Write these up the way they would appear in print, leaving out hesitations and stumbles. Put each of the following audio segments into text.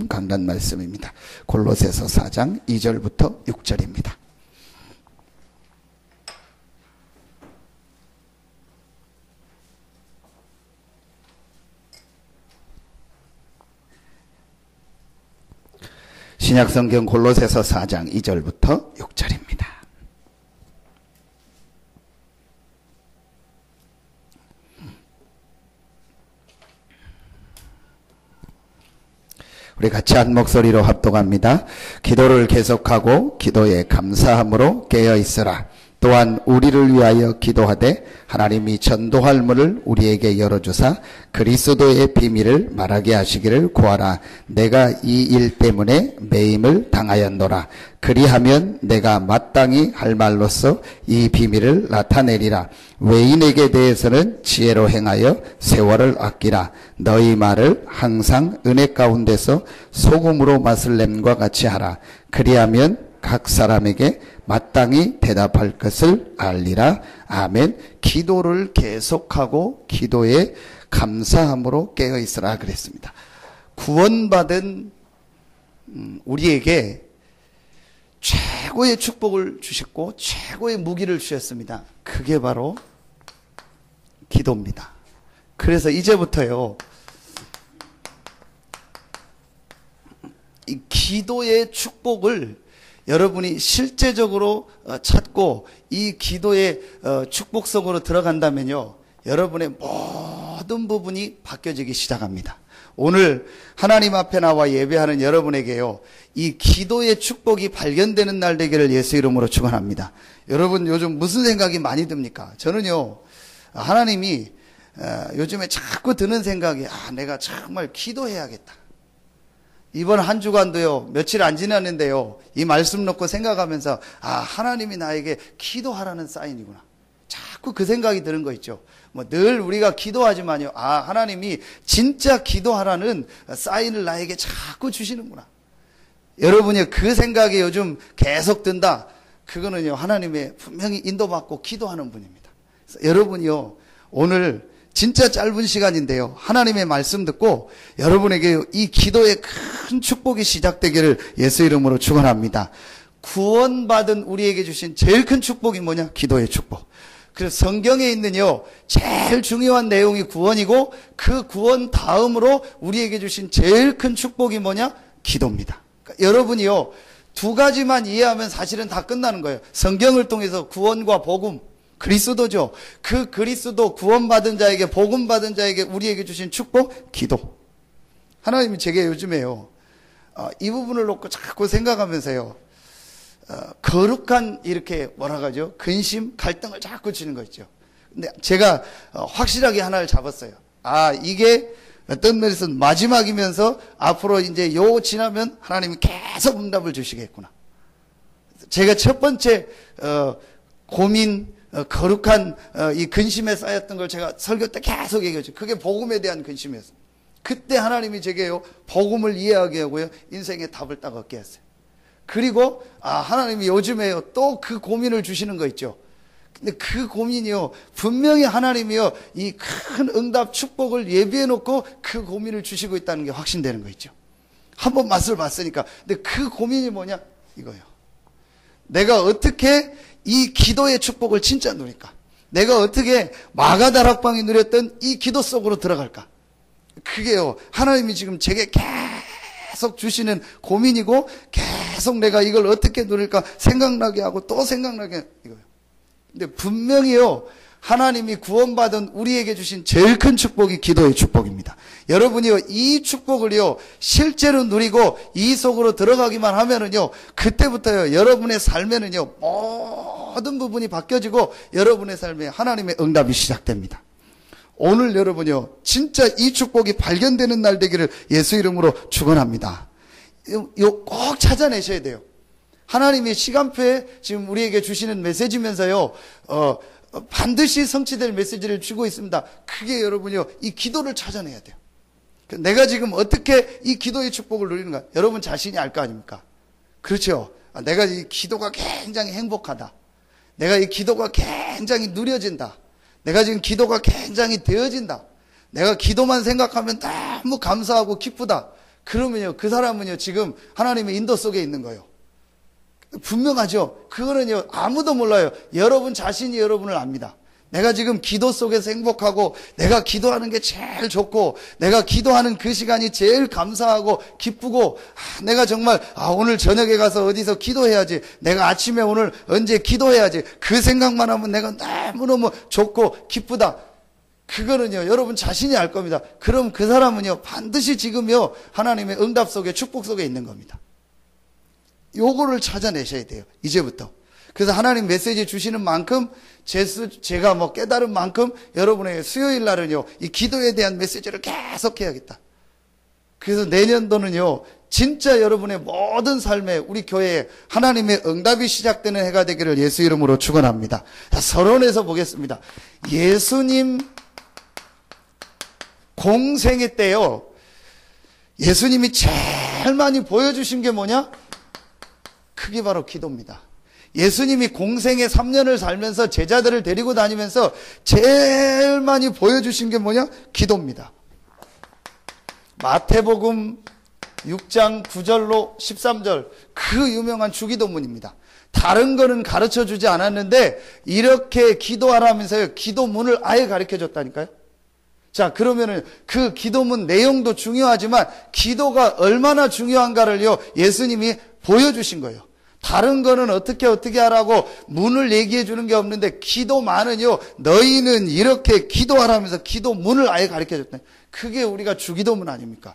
강단 말씀입니다. 골로새서 4장 2절부터 6절입니다. 신약성경 골로새서 4장 2절부터 6절입니다. 우리 같이 한 목소리로 합독합니다. 기도를 계속하고 기도에 감사함으로 깨어있으라. 또한 우리를 위하여 기도하되 하나님이 전도할 문을 우리에게 열어주사 그리스도의 비밀을 말하게 하시기를 구하라. 내가 이 일 때문에 매임을 당하였노라. 그리하면 내가 마땅히 할 말로써 이 비밀을 나타내리라. 외인에게 대해서는 지혜로 행하여 세월을 아끼라. 너희 말을 항상 은혜 가운데서 소금으로 맛을 냄과 같이 하라. 그리하면 각 사람에게 마땅히 대답할 것을 알리라. 아멘. 기도를 계속하고 기도에 감사함으로 깨어있으라 그랬습니다. 구원받은 우리에게 최고의 축복을 주셨고 최고의 무기를 주셨습니다. 그게 바로 기도입니다. 그래서 이제부터요, 이 기도의 축복을 여러분이 실제적으로 찾고 이 기도의 축복 속으로 들어간다면요, 여러분의 모든 부분이 바뀌어지기 시작합니다. 오늘 하나님 앞에 나와 예배하는 여러분에게요, 이 기도의 축복이 발견되는 날 되기를 예수 이름으로 축원합니다. 여러분 요즘 무슨 생각이 많이 듭니까? 저는요, 하나님이 요즘에 자꾸 드는 생각이, 내가 정말 기도해야겠다. 이번 한 주간도요, 며칠 안 지났는데요, 이 말씀 놓고 생각하면서, 하나님이 나에게 기도하라는 사인이구나. 자꾸 그 생각이 드는 거 있죠. 늘 우리가 기도하지만요, 하나님이 진짜 기도하라는 사인을 나에게 자꾸 주시는구나. 여러분이 그 생각이 요즘 계속 든다. 그거는요, 하나님의 분명히 인도받고 기도하는 분입니다. 그래서 여러분이요, 오늘 진짜 짧은 시간인데요, 하나님의 말씀 듣고 여러분에게 이 기도의 큰 축복이 시작되기를 예수 이름으로 축원합니다. 구원받은 우리에게 주신 제일 큰 축복이 뭐냐? 기도의 축복. 그래서 성경에 있는요, 제일 중요한 내용이 구원이고, 그 구원 다음으로 우리에게 주신 제일 큰 축복이 뭐냐? 기도입니다. 그러니까 여러분이요, 두 가지만 이해하면 사실은 다 끝나는 거예요. 성경을 통해서 구원과 복음, 그리스도죠. 그 그리스도, 구원받은 자에게, 복음받은 자에게 우리에게 주신 축복, 기도. 하나님이 제게 요즘에요, 이 부분을 놓고 자꾸 생각하면서요, 거룩한, 이렇게 뭐라 하죠? 근심, 갈등을 자꾸 주는 거 있죠. 근데 제가 확실하게 하나를 잡았어요. 이게 어떤 면에서는 마지막이면서 앞으로 이제 요 지나면 하나님이 계속 응답을 주시겠구나. 제가 첫 번째 고민, 거룩한 이 근심에 쌓였던 걸 제가 설교 때 계속 얘기했죠. 그게 복음에 대한 근심이었어요. 그때 하나님이 제게요, 복음을 이해하게 하고요, 인생의 답을 딱 얻게 했어요. 그리고 하나님이 요즘에요, 또 그 고민을 주시는 거 있죠. 근데 그 고민이요, 분명히 하나님이요, 이 큰 응답 축복을 예비해 놓고 그 고민을 주시고 있다는 게 확신되는 거 있죠. 한번 맛을 봤으니까. 근데 그 고민이 뭐냐? 이거예요. 내가 어떻게 이 기도의 축복을 진짜 누릴까? 내가 어떻게 마가다락방이 누렸던 이 기도 속으로 들어갈까? 그게요, 하나님이 지금 제게 계속 주시는 고민이고, 계속 내가 이걸 어떻게 누릴까 생각나게 하고 또 생각나게, 이거예요. 근데 분명히요, 하나님이 구원받은 우리에게 주신 제일 큰 축복이 기도의 축복입니다. 여러분이요, 이 축복을요, 실제로 누리고 이 속으로 들어가기만 하면은요, 그때부터요, 여러분의 삶에는요, 모든 부분이 바뀌어지고 여러분의 삶에 하나님의 응답이 시작됩니다. 오늘 여러분이요, 진짜 이 축복이 발견되는 날 되기를 예수 이름으로 축원합니다. 이거 꼭 찾아내셔야 돼요. 하나님의 시간표에 지금 우리에게 주시는 메시지면서요, 반드시 성취될 메시지를 주고 있습니다. 그게 여러분이요, 이 기도를 찾아내야 돼요. 내가 지금 어떻게 이 기도의 축복을 누리는가? 여러분 자신이 알 거 아닙니까? 그렇죠? 내가 이 기도가 굉장히 행복하다. 내가 이 기도가 굉장히 누려진다. 내가 지금 기도가 굉장히 되어진다. 내가 기도만 생각하면 너무 감사하고 기쁘다. 그러면요, 그 사람은요, 지금 하나님의 인도 속에 있는 거예요. 분명하죠? 그거는요, 아무도 몰라요. 여러분 자신이 여러분을 압니다. 내가 지금 기도 속에서 행복하고, 내가 기도하는 게 제일 좋고, 내가 기도하는 그 시간이 제일 감사하고, 기쁘고, 내가 정말, 오늘 저녁에 가서 어디서 기도해야지. 내가 아침에 오늘 언제 기도해야지. 그 생각만 하면 내가 너무너무 좋고, 기쁘다. 그거는요, 여러분 자신이 알 겁니다. 그럼 그 사람은요, 반드시 지금요, 하나님의 응답 속에, 축복 속에 있는 겁니다. 요거를 찾아내셔야 돼요. 이제부터. 그래서 하나님 메시지 주시는 만큼, 제가 뭐 깨달은 만큼, 여러분의 수요일 날은요, 이 기도에 대한 메시지를 계속 해야겠다. 그래서 내년도는요, 진짜 여러분의 모든 삶에, 우리 교회에 하나님의 응답이 시작되는 해가 되기를 예수 이름으로 축원합니다. 자, 서론에서 보겠습니다. 예수님 공생애 때요, 예수님이 제일 많이 보여주신 게 뭐냐? 그게 바로 기도입니다. 예수님이 공생애 3년을 살면서 제자들을 데리고 다니면서 제일 많이 보여주신 게 뭐냐? 기도입니다. 마태복음 6장 9절로 13절, 그 유명한 주기도문입니다. 다른 거는 가르쳐 주지 않았는데 이렇게 기도하라면서요, 기도문을 아예 가르쳐 줬다니까요. 자, 그러면은 그 기도문 내용도 중요하지만 기도가 얼마나 중요한가를요, 예수님이 보여주신 거예요. 다른 거는 어떻게 하라고 문을 얘기해 주는 게 없는데, 기도만은요, 너희는 이렇게 기도하라면서 기도문을 아예 가르쳐 줬다. 그게 우리가 주기도문 아닙니까?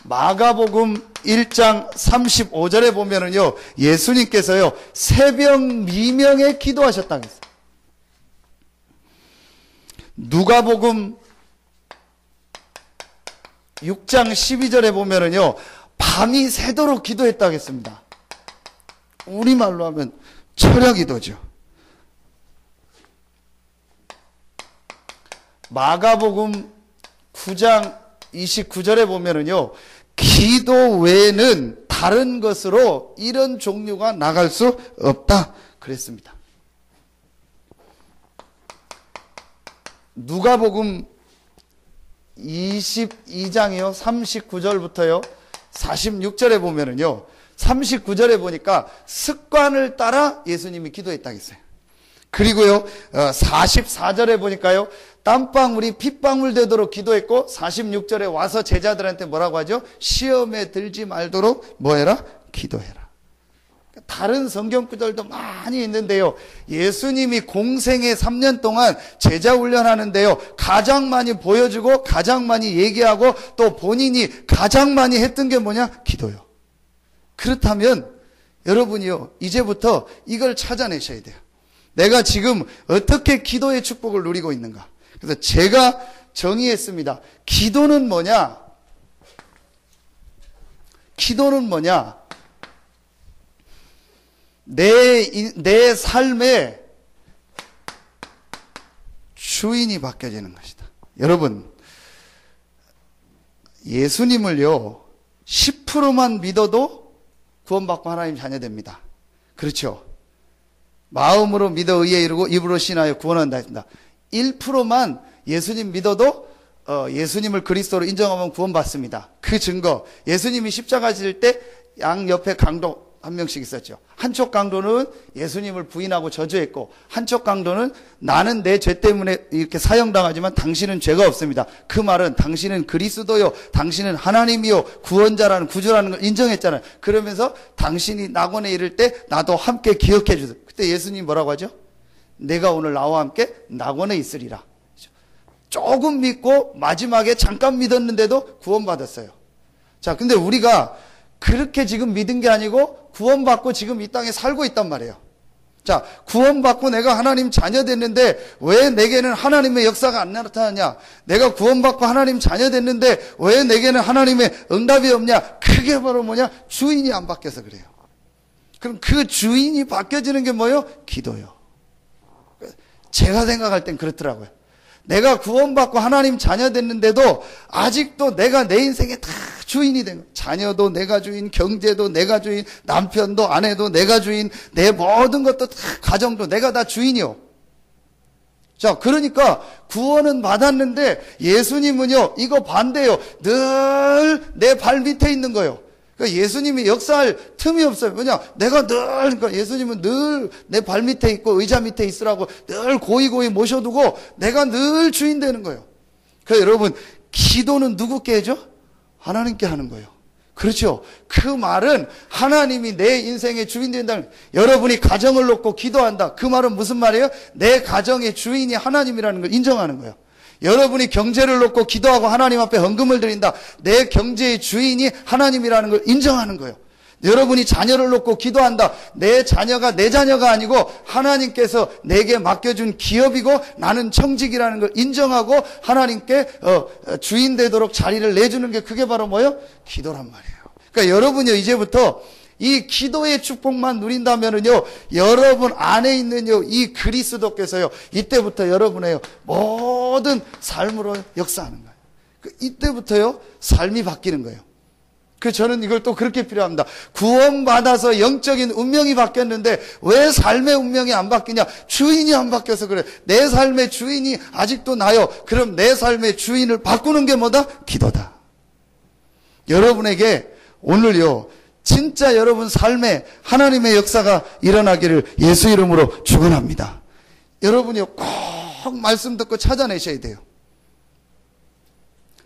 마가복음 1장 35절에 보면은요, 예수님께서요, 새벽 미명에 기도하셨다고 했어요. 누가복음 6장 12절에 보면은요, 밤이 새도록 기도했다고 했습니다. 우리말로 하면 철야기도죠. 마가복음 9장 29절에 보면은요, 기도 외에는 다른 것으로 이런 종류가 나갈 수 없다 그랬습니다. 누가복음 22장이요, 39절부터요, 46절에 보면은요, 39절에 보니까 습관을 따라 예수님이 기도했다고 했어요. 그리고요, 44절에 보니까요, 땀방울이 핏방울 되도록 기도했고, 46절에 와서 제자들한테 뭐라고 하죠? 시험에 들지 말도록 뭐해라? 기도해라. 다른 성경 구절도 많이 있는데요, 예수님이 공생애 3년 동안 제자 훈련하는데요, 가장 많이 보여주고 가장 많이 얘기하고 또 본인이 가장 많이 했던 게 뭐냐? 기도요. 그렇다면 여러분이요, 이제부터 이걸 찾아내셔야 돼요. 내가 지금 어떻게 기도의 축복을 누리고 있는가? 그래서 제가 정의했습니다. 기도는 뭐냐? 기도는 뭐냐? 내 삶의 주인이 바뀌어지는 것이다. 여러분, 예수님을요, 10%만 믿어도 구원받고 하나님 자녀됩니다. 그렇죠? 마음으로 믿어 의에 이르고 입으로 신하여 구원한다 했습니다. 1%만 예수님 믿어도 예수님을 그리스도로 인정하면 구원받습니다. 그 증거, 예수님이 십자가 질 때 양옆에 강도 한 명씩 있었죠. 한쪽 강도는 예수님을 부인하고 저주했고, 한쪽 강도는 나는 내 죄 때문에 이렇게 사형당하지만 당신은 죄가 없습니다. 그 말은 당신은 그리스도요, 당신은 하나님이요, 구원자라는, 구주라는 걸 인정했잖아요. 그러면서 당신이 낙원에 이를 때 나도 함께 기억해 주세요. 그때 예수님 뭐라고 하죠? 내가 오늘 나와 함께 낙원에 있으리라. 조금 믿고 마지막에 잠깐 믿었는데도 구원받았어요. 자, 근데 우리가 그렇게 지금 믿은 게 아니고 구원받고 지금 이 땅에 살고 있단 말이에요. 자, 구원받고 내가 하나님 자녀 됐는데 왜 내게는 하나님의 역사가 안 나타나냐? 내가 구원받고 하나님 자녀 됐는데 왜 내게는 하나님의 응답이 없냐? 그게 바로 뭐냐? 주인이 안 바뀌어서 그래요. 그럼 그 주인이 바뀌어지는 게 뭐예요? 기도요. 제가 생각할 땐 그렇더라고요. 내가 구원받고 하나님 자녀 됐는데도 아직도 내가 내 인생에 다 주인이 된 거예요. 자녀도 내가 주인, 경제도 내가 주인, 남편도 아내도 내가 주인, 내 모든 것도 다, 가정도 내가 다 주인이요. 자, 그러니까 구원은 받았는데 예수님은요, 이거 반대요. 늘 내 발 밑에 있는 거예요. 그러니까 예수님이 역사할 틈이 없어요. 왜냐? 내가 늘, 그러니까 예수님은 늘 내 발 밑에 있고 의자 밑에 있으라고 늘 고이고이 모셔두고 내가 늘 주인 되는 거예요. 그러니까 여러분, 기도는 누구께 해줘? 하나님께 하는 거예요. 그렇죠. 그 말은 하나님이 내 인생의 주인 된다는, 여러분이 가정을 놓고 기도한다. 그 말은 무슨 말이에요? 내 가정의 주인이 하나님이라는 걸 인정하는 거예요. 여러분이 경제를 놓고 기도하고 하나님 앞에 헌금을 드린다. 내 경제의 주인이 하나님이라는 걸 인정하는 거예요. 여러분이 자녀를 놓고 기도한다. 내 자녀가 내 자녀가 아니고 하나님께서 내게 맡겨준 기업이고 나는 청직이라는 걸 인정하고 하나님께 주인 되도록 자리를 내주는 게 그게 바로 뭐예요? 기도란 말이에요. 그러니까 여러분요, 이제부터 이 기도의 축복만 누린다면은요, 여러분 안에 있는요, 이 그리스도께서요, 이때부터 여러분의 모든 삶으로 역사하는 거예요. 이때부터요, 삶이 바뀌는 거예요. 저는 이걸 또 그렇게 필요합니다. 구원받아서 영적인 운명이 바뀌었는데 왜 삶의 운명이 안 바뀌냐? 주인이 안 바뀌어서 그래. 내 삶의 주인이 아직도 나요. 그럼 내 삶의 주인을 바꾸는 게 뭐다? 기도다. 여러분에게 오늘요, 진짜 여러분 삶에 하나님의 역사가 일어나기를 예수 이름으로 축원합니다. 여러분이요, 꼭 말씀 듣고 찾아내셔야 돼요.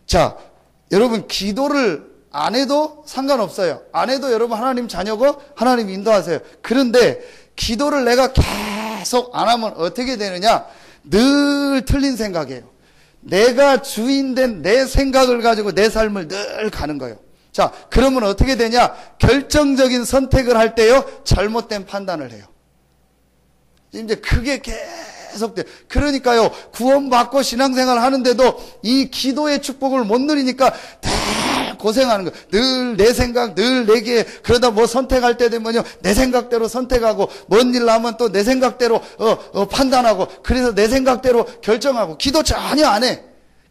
자, 여러분 기도를 안 해도 상관없어요. 안 해도 여러분 하나님 자녀고 하나님 인도하세요. 그런데 기도를 내가 계속 안 하면 어떻게 되느냐? 늘 틀린 생각이에요. 내가 주인된 내 생각을 가지고 내 삶을 늘 가는 거예요. 자, 그러면 어떻게 되냐? 결정적인 선택을 할 때요, 잘못된 판단을 해요. 이제 그게 계속 돼. 그러니까요, 구원받고 신앙생활 하는데도 이 기도의 축복을 못 누리니까 늘 고생하는 거예요. 늘 내 생각, 늘 내게, 그러다 뭐 선택할 때 되면요, 내 생각대로 선택하고, 뭔 일 나면 또 내 생각대로, 판단하고, 그래서 내 생각대로 결정하고, 기도 전혀 안 해.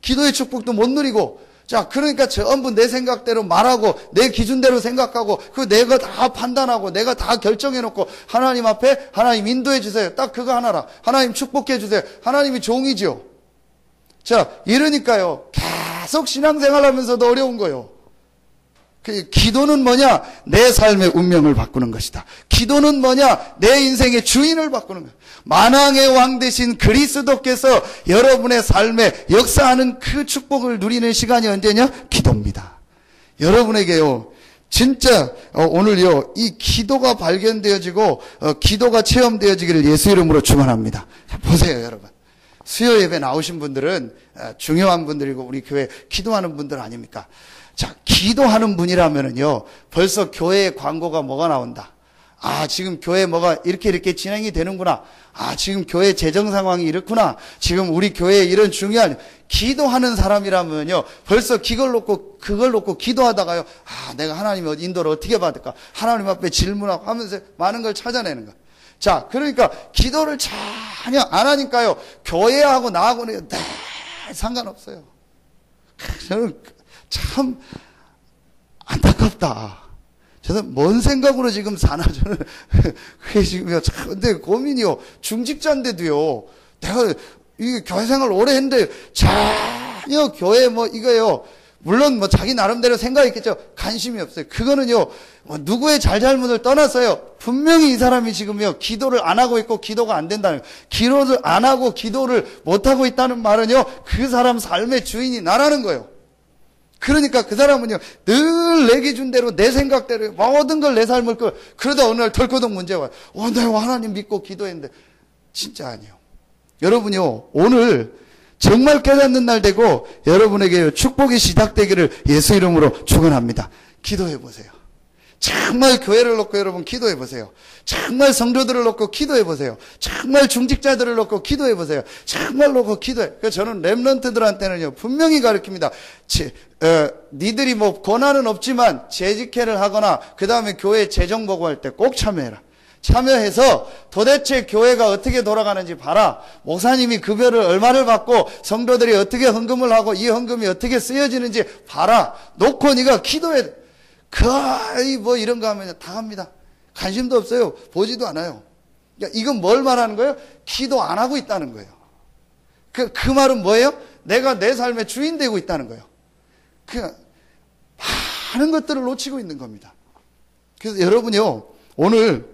기도의 축복도 못 누리고, 자, 그러니까 전부 내 생각대로 말하고, 내 기준대로 생각하고, 내가 다 판단하고, 내가 다 결정해놓고, 하나님 앞에, 하나님 인도해 주세요. 딱 그거 하나라. 하나님 축복해 주세요. 하나님이 종이죠. 자, 이러니까요, 계속 신앙생활 하면서도 어려운 거예요. 기도는 뭐냐? 내 삶의 운명을 바꾸는 것이다. 기도는 뭐냐? 내 인생의 주인을 바꾸는 거예요. 만왕의 왕 되신 그리스도께서 여러분의 삶에 역사하는 그 축복을 누리는 시간이 언제냐? 기도입니다. 여러분에게요, 진짜 오늘요, 이 기도가 발견되어지고 기도가 체험되어지기를 예수 이름으로 축원합니다. 보세요, 여러분. 수요 예배 나오신 분들은 중요한 분들이고 우리 교회 기도하는 분들 아닙니까? 자, 기도하는 분이라면은요, 벌써 교회에 광고가 뭐가 나온다. 아, 지금 교회 뭐가 이렇게 진행이 되는구나. 아, 지금 교회 재정 상황이 이렇구나. 지금 우리 교회에 이런 중요한, 기도하는 사람이라면요, 벌써 그걸 놓고 기도하다가요, 아, 내가 하나님의 인도를 어떻게 받을까? 하나님 앞에 질문하고 하면서 많은 걸 찾아내는 거야. 자, 그러니까 기도를 전혀 안 하니까요, 교회하고 나하고는 상관없어요. 저는 참 안타깝다. 저는 뭔 생각으로 지금 사나, 저는. 그게 지금요, 참, 근데 고민이요. 중직자인데도요, 내가 이 교회 생활 오래 했는데, 전혀 교회 이거요. 물론 자기 나름대로 생각이 있겠죠. 관심이 없어요. 그거는요, 누구의 잘잘못을 떠나서요, 분명히 이 사람이 지금요, 기도를 안 하고 있고 기도가 안 된다는 거예요. 기도를 안 하고 기도를 못 하고 있다는 말은요, 그 사람 삶의 주인이 나라는 거예요. 그러니까 그 사람은요, 늘 내 기준대로, 내 생각대로, 모든 걸 내 삶을 그러다 어느 날 덜커덕 문제가 와요. 내가 하나님 믿고 기도했는데, 진짜 아니에요. 여러분요, 오늘 정말 깨닫는 날 되고, 여러분에게 축복이 시작되기를 예수 이름으로 축원합니다. 기도해 보세요. 정말 교회를 놓고 여러분 기도해 보세요. 정말 성도들을 놓고 기도해 보세요. 정말 중직자들을 놓고 기도해 보세요. 정말 놓고 기도해. 그래서 저는 렘넌트들한테는요, 분명히 가르칩니다. 니들이 권한은 없지만 재직회를 하거나 그 다음에 교회 재정 보고할 때 꼭 참여해라. 참여해서 도대체 교회가 어떻게 돌아가는지 봐라. 목사님이 급여를 얼마를 받고 성도들이 어떻게 헌금을 하고 이 헌금이 어떻게 쓰여지는지 봐라. 놓고 네가 기도해야 돼. 거의 이런 거 하면 다 합니다. 관심도 없어요. 보지도 않아요. 그러니까 이건 뭘 말하는 거예요? 기도 안 하고 있다는 거예요. 그 말은 뭐예요? 내가 내 삶의 주인 되고 있다는 거예요. 그 많은 것들을 놓치고 있는 겁니다. 그래서 여러분요, 오늘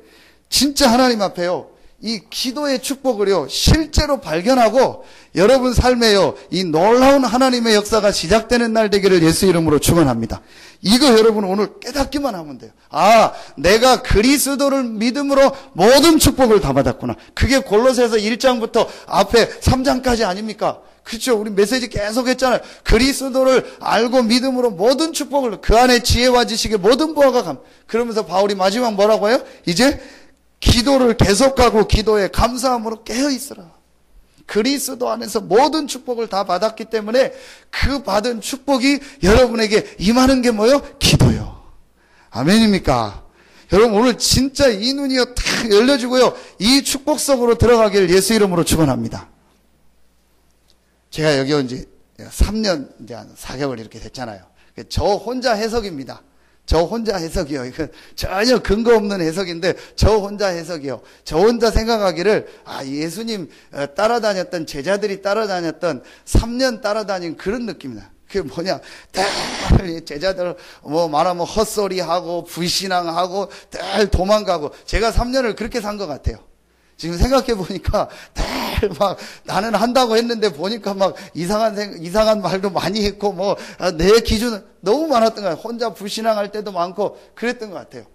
진짜 하나님 앞에요, 이 기도의 축복을요, 실제로 발견하고 여러분 삶에요, 이 놀라운 하나님의 역사가 시작되는 날 되기를 예수 이름으로 축원합니다. 이거 여러분 오늘 깨닫기만 하면 돼요. 아, 내가 그리스도를 믿음으로 모든 축복을 다 받았구나. 그게 골로새서 1장부터 앞에 3장까지 아닙니까? 그렇죠. 우리 메시지 계속 했잖아요. 그리스도를 알고 믿음으로 모든 축복을, 그 안에 지혜와 지식의 모든 보화가 감. 그러면서 바울이 마지막 뭐라고 해요? 이제 기도를 계속하고 기도에 감사함으로 깨어있으라. 그리스도 안에서 모든 축복을 다 받았기 때문에 그 받은 축복이 여러분에게 임하는 게 뭐예요? 기도요. 아멘입니까? 여러분 오늘 진짜 이 눈이요 탁 열려지고요, 이 축복 속으로 들어가길 예수 이름으로 축원합니다. 제가 여기 온 지 3년 이제 한 4개월 이렇게 됐잖아요. 저 혼자 해석입니다. 저 혼자 해석이요. 이건 전혀 근거 없는 해석인데 저 혼자 해석이요. 저 혼자 생각하기를 예수님 따라다녔던 제자들이 따라다녔던 3년 따라다닌 그런 느낌이다. 그게 뭐냐? 늘 제자들 뭐 말하면 헛소리하고 불신앙하고 늘 도망가고 제가 3년을 그렇게 산 것 같아요. 지금 생각해 보니까 늘 막 나는 한다고 했는데 보니까 막 이상한 말도 많이 했고 뭐 내 기준은 너무 많았던 거예요. 혼자 불신앙할 때도 많고 그랬던 것 같아요.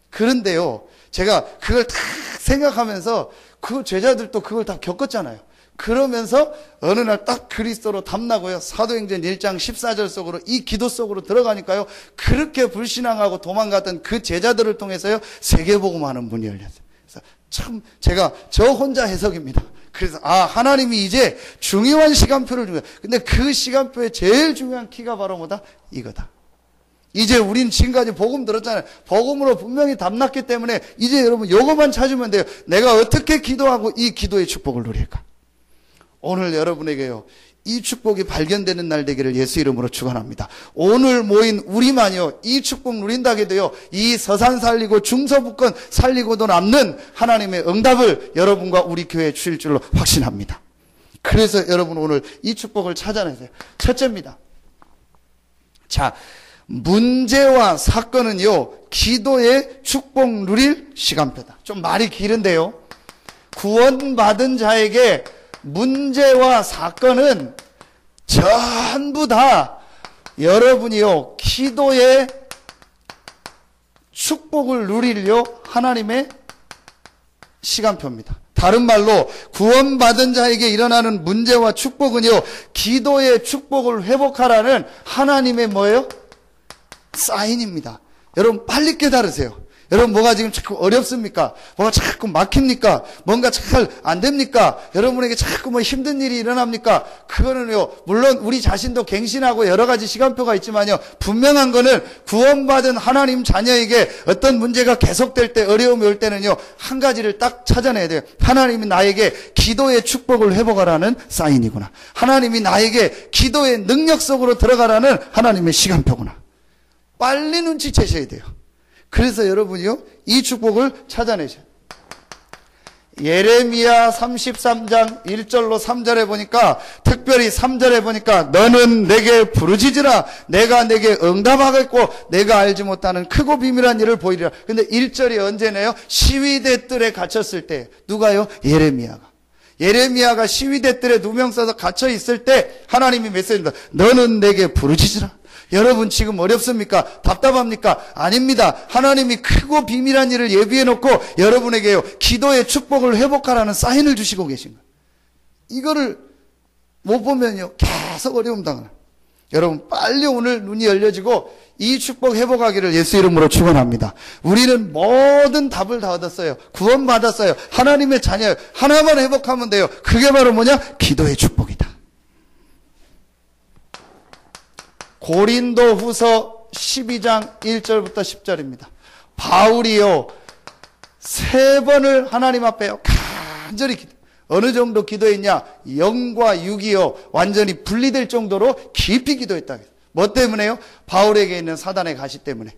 그런데요, 제가 그걸 다 생각하면서 그 제자들도 그걸 다 겪었잖아요. 그러면서 어느 날 딱 그리스도로 탐나고요, 사도행전 1장 14절 속으로 이 기도 속으로 들어가니까요, 그렇게 불신앙하고 도망갔던 그 제자들을 통해서요 세계복음하는 문이 열렸어요. 참 제가 저 혼자 해석입니다. 그래서 하나님이 이제 중요한 시간표를 주는 거예요. 근데 그 시간표의 제일 중요한 키가 바로 뭐다? 이거다. 이제 우린 지금까지 복음 들었잖아요. 복음으로 분명히 답났기 때문에 이제 여러분 요것만 찾으면 돼요. 내가 어떻게 기도하고 이 기도의 축복을 누릴까? 오늘 여러분에게요, 이 축복이 발견되는 날 되기를 예수 이름으로 축원합니다. 오늘 모인 우리만요, 이 축복 누린다게 해도요, 이 서산 살리고 중서북권 살리고도 남는 하나님의 응답을 여러분과 우리 교회에 주실 줄로 확신합니다. 그래서 여러분 오늘 이 축복을 찾아내세요. 첫째입니다. 자, 문제와 사건은요, 기도의 축복 누릴 시간표다. 좀 말이 길은데요, 구원받은 자에게 문제와 사건은 전부 다 여러분이요, 기도의 축복을 누리려 하나님의 시간표입니다. 다른 말로 구원받은 자에게 일어나는 문제와 축복은요, 기도의 축복을 회복하라는 하나님의 뭐예요? 사인입니다. 여러분 빨리 깨달으세요. 여러분 뭐가 지금 자꾸 어렵습니까? 뭐가 자꾸 막힙니까? 뭔가 잘 안 됩니까? 여러분에게 자꾸 뭐 힘든 일이 일어납니까? 그거는요, 물론 우리 자신도 갱신하고 여러 가지 시간표가 있지만요, 분명한 거는 구원받은 하나님 자녀에게 어떤 문제가 계속될 때, 어려움이 올 때는요, 한 가지를 딱 찾아내야 돼요. 하나님이 나에게 기도의 축복을 회복하라는 사인이구나. 하나님이 나에게 기도의 능력 속으로 들어가라는 하나님의 시간표구나. 빨리 눈치채셔야 돼요. 그래서 여러분이요, 이 축복을 찾아내셔요. 예레미야 33장 1절로 3절에 보니까, 특별히 3절에 보니까 너는 내게 부르짖으라, 내가 내게 응답하겠고 내가 알지 못하는 크고 비밀한 일을 보이리라. 근데 1절이 언제네요? 시위대 뜰에 갇혔을 때. 누가요? 예레미야가 시위대 뜰에 누명 써서 갇혀 있을 때 하나님이 메시지입니다. 너는 내게 부르짖으라. 여러분 지금 어렵습니까? 답답합니까? 아닙니다. 하나님이 크고 비밀한 일을 예비해 놓고 여러분에게요, 기도의 축복을 회복하라는 사인을 주시고 계신 거예요. 이거를 못 보면요, 계속 어려움 당하는. 여러분 빨리 오늘 눈이 열려지고 이 축복 회복하기를 예수 이름으로 축원합니다. 우리는 모든 답을 다 얻었어요. 구원받았어요. 하나님의 자녀예요. 하나만 회복하면 돼요. 그게 바로 뭐냐? 기도의 축복이다. 고린도후서 12장 1절부터 10절입니다. 바울이요, 3번을 하나님 앞에요, 간절히 기도. 어느 정도 기도했냐? 영과 육이요, 완전히 분리될 정도로 깊이 기도했다. 뭐 때문에요? 바울에게 있는 사단의 가시 때문에.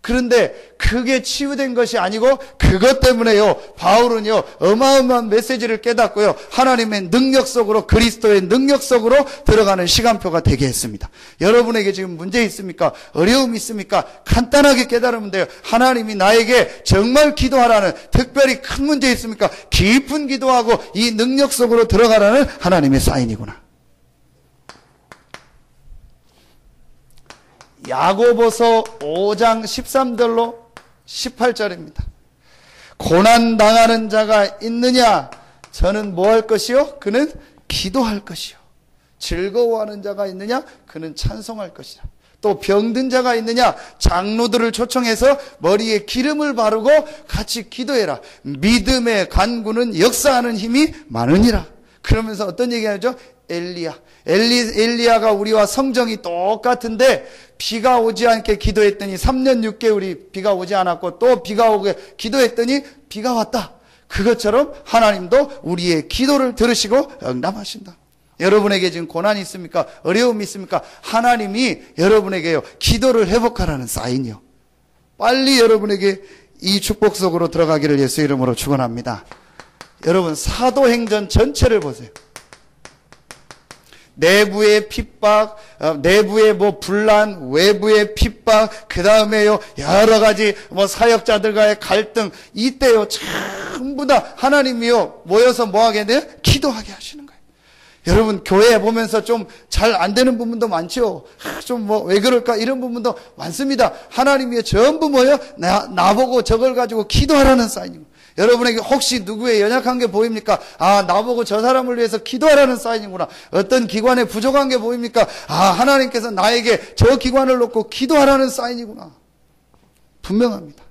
그런데 그게 치유된 것이 아니고 그것 때문에요. 바울은요, 어마어마한 메시지를 깨닫고요, 하나님의 능력 속으로, 그리스도의 능력 속으로 들어가는 시간표가 되게 했습니다. 여러분에게 지금 문제 있습니까? 어려움 있습니까? 간단하게 깨달으면 돼요. 하나님이 나에게 정말 기도하라는, 특별히 큰 문제 있습니까? 깊은 기도하고 이 능력 속으로 들어가라는 하나님의 사인이구나. 야고보서 5장 13절로 18절입니다. 고난당하는 자가 있느냐? 저는 뭐 할 것이요? 그는 기도할 것이요. 즐거워하는 자가 있느냐? 그는 찬송할 것이라. 또 병든 자가 있느냐? 장로들을 초청해서 머리에 기름을 바르고 같이 기도해라. 믿음의 간구는 역사하는 힘이 많으니라. 그러면서 어떤 얘기하죠? 엘리야가 우리와 성정이 똑같은데 비가 오지 않게 기도했더니 3년 6개월이 비가 오지 않았고, 또 비가 오게 기도했더니 비가 왔다. 그것처럼 하나님도 우리의 기도를 들으시고 응답하신다. 여러분에게 지금 고난이 있습니까? 어려움이 있습니까? 하나님이 여러분에게요, 기도를 회복하라는 사인이요. 빨리 여러분에게 이 축복 속으로 들어가기를 예수 이름으로 축원합니다. 여러분, 사도행전 전체를 보세요. 내부의 핍박, 내부의 분란, 외부의 핍박, 그 다음에요, 여러 가지 사역자들과의 갈등, 이때요, 전부 다 하나님이요, 모여서 뭐 하게 돼요? 기도하게 하시는 거예요. 여러분, 교회 보면서 좀 잘 안 되는 부분도 많죠? 좀 왜 그럴까? 이런 부분도 많습니다. 하나님이 전부 뭐예요? 나보고 저걸 가지고 기도하라는 사인이고. 여러분에게 혹시 누구의 연약한 게 보입니까? 아, 나보고 저 사람을 위해서 기도하라는 사인이구나. 어떤 기관에 부족한 게 보입니까? 아, 하나님께서 나에게 저 기관을 놓고 기도하라는 사인이구나. 분명합니다.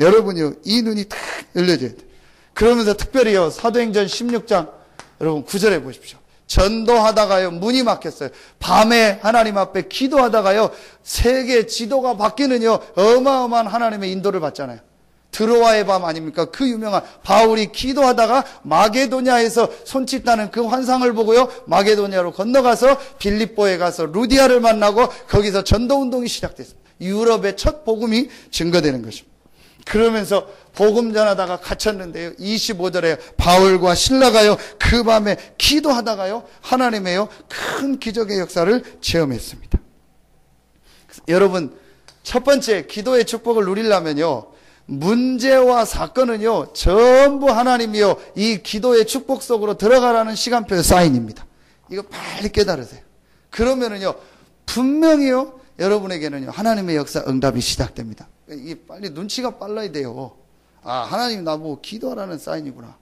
여러분이요, 이 눈이 탁 열려져야 돼요. 그러면서 특별히요, 사도행전 16장, 여러분 9절에 보십시오. 전도하다가요, 문이 막혔어요. 밤에 하나님 앞에 기도하다가요, 세계 지도가 바뀌는요, 어마어마한 하나님의 인도를 받잖아요. 드로아의 밤 아닙니까? 그 유명한 바울이 기도하다가 마게도냐에서 손짓하는 그 환상을 보고요, 마게도냐로 건너가서 빌립보에 가서 루디아를 만나고 거기서 전도운동이 시작됐습니다. 유럽의 첫 복음이 증거되는 것입니다. 그러면서 복음 전하다가 갇혔는데요, 25절에 바울과 실라가요, 그 밤에 기도하다가요, 하나님의요, 큰 기적의 역사를 체험했습니다. 여러분, 첫 번째 기도의 축복을 누리려면요, 문제와 사건은요, 전부 하나님이요, 이 기도의 축복 속으로 들어가라는 시간표의 사인입니다. 이거 빨리 깨달으세요. 그러면은요, 분명히요, 여러분에게는요, 하나님의 역사 응답이 시작됩니다. 이게 빨리 눈치가 빨라야 돼요. 아, 하나님 나보고 기도하라는 사인이구나.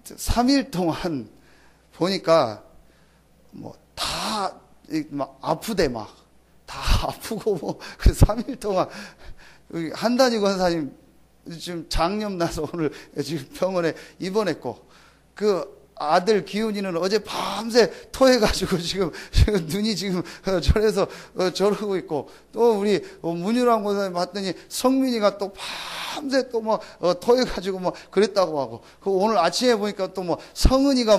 3일 동안 보니까 다 아프대 다 아프고 그 3일 동안 한단희 권사님 지금 장염 나서 오늘 지금 병원에 입원했고, 그 아들 기훈이는 어제 밤새 토해가지고 지금 눈이 지금 저래서 저러고 있고, 또 우리 문유랑 권사님 봤더니 성민이가 또 밤새 또 토해가지고 그랬다고 하고, 그 오늘 아침에 보니까 또 성은이가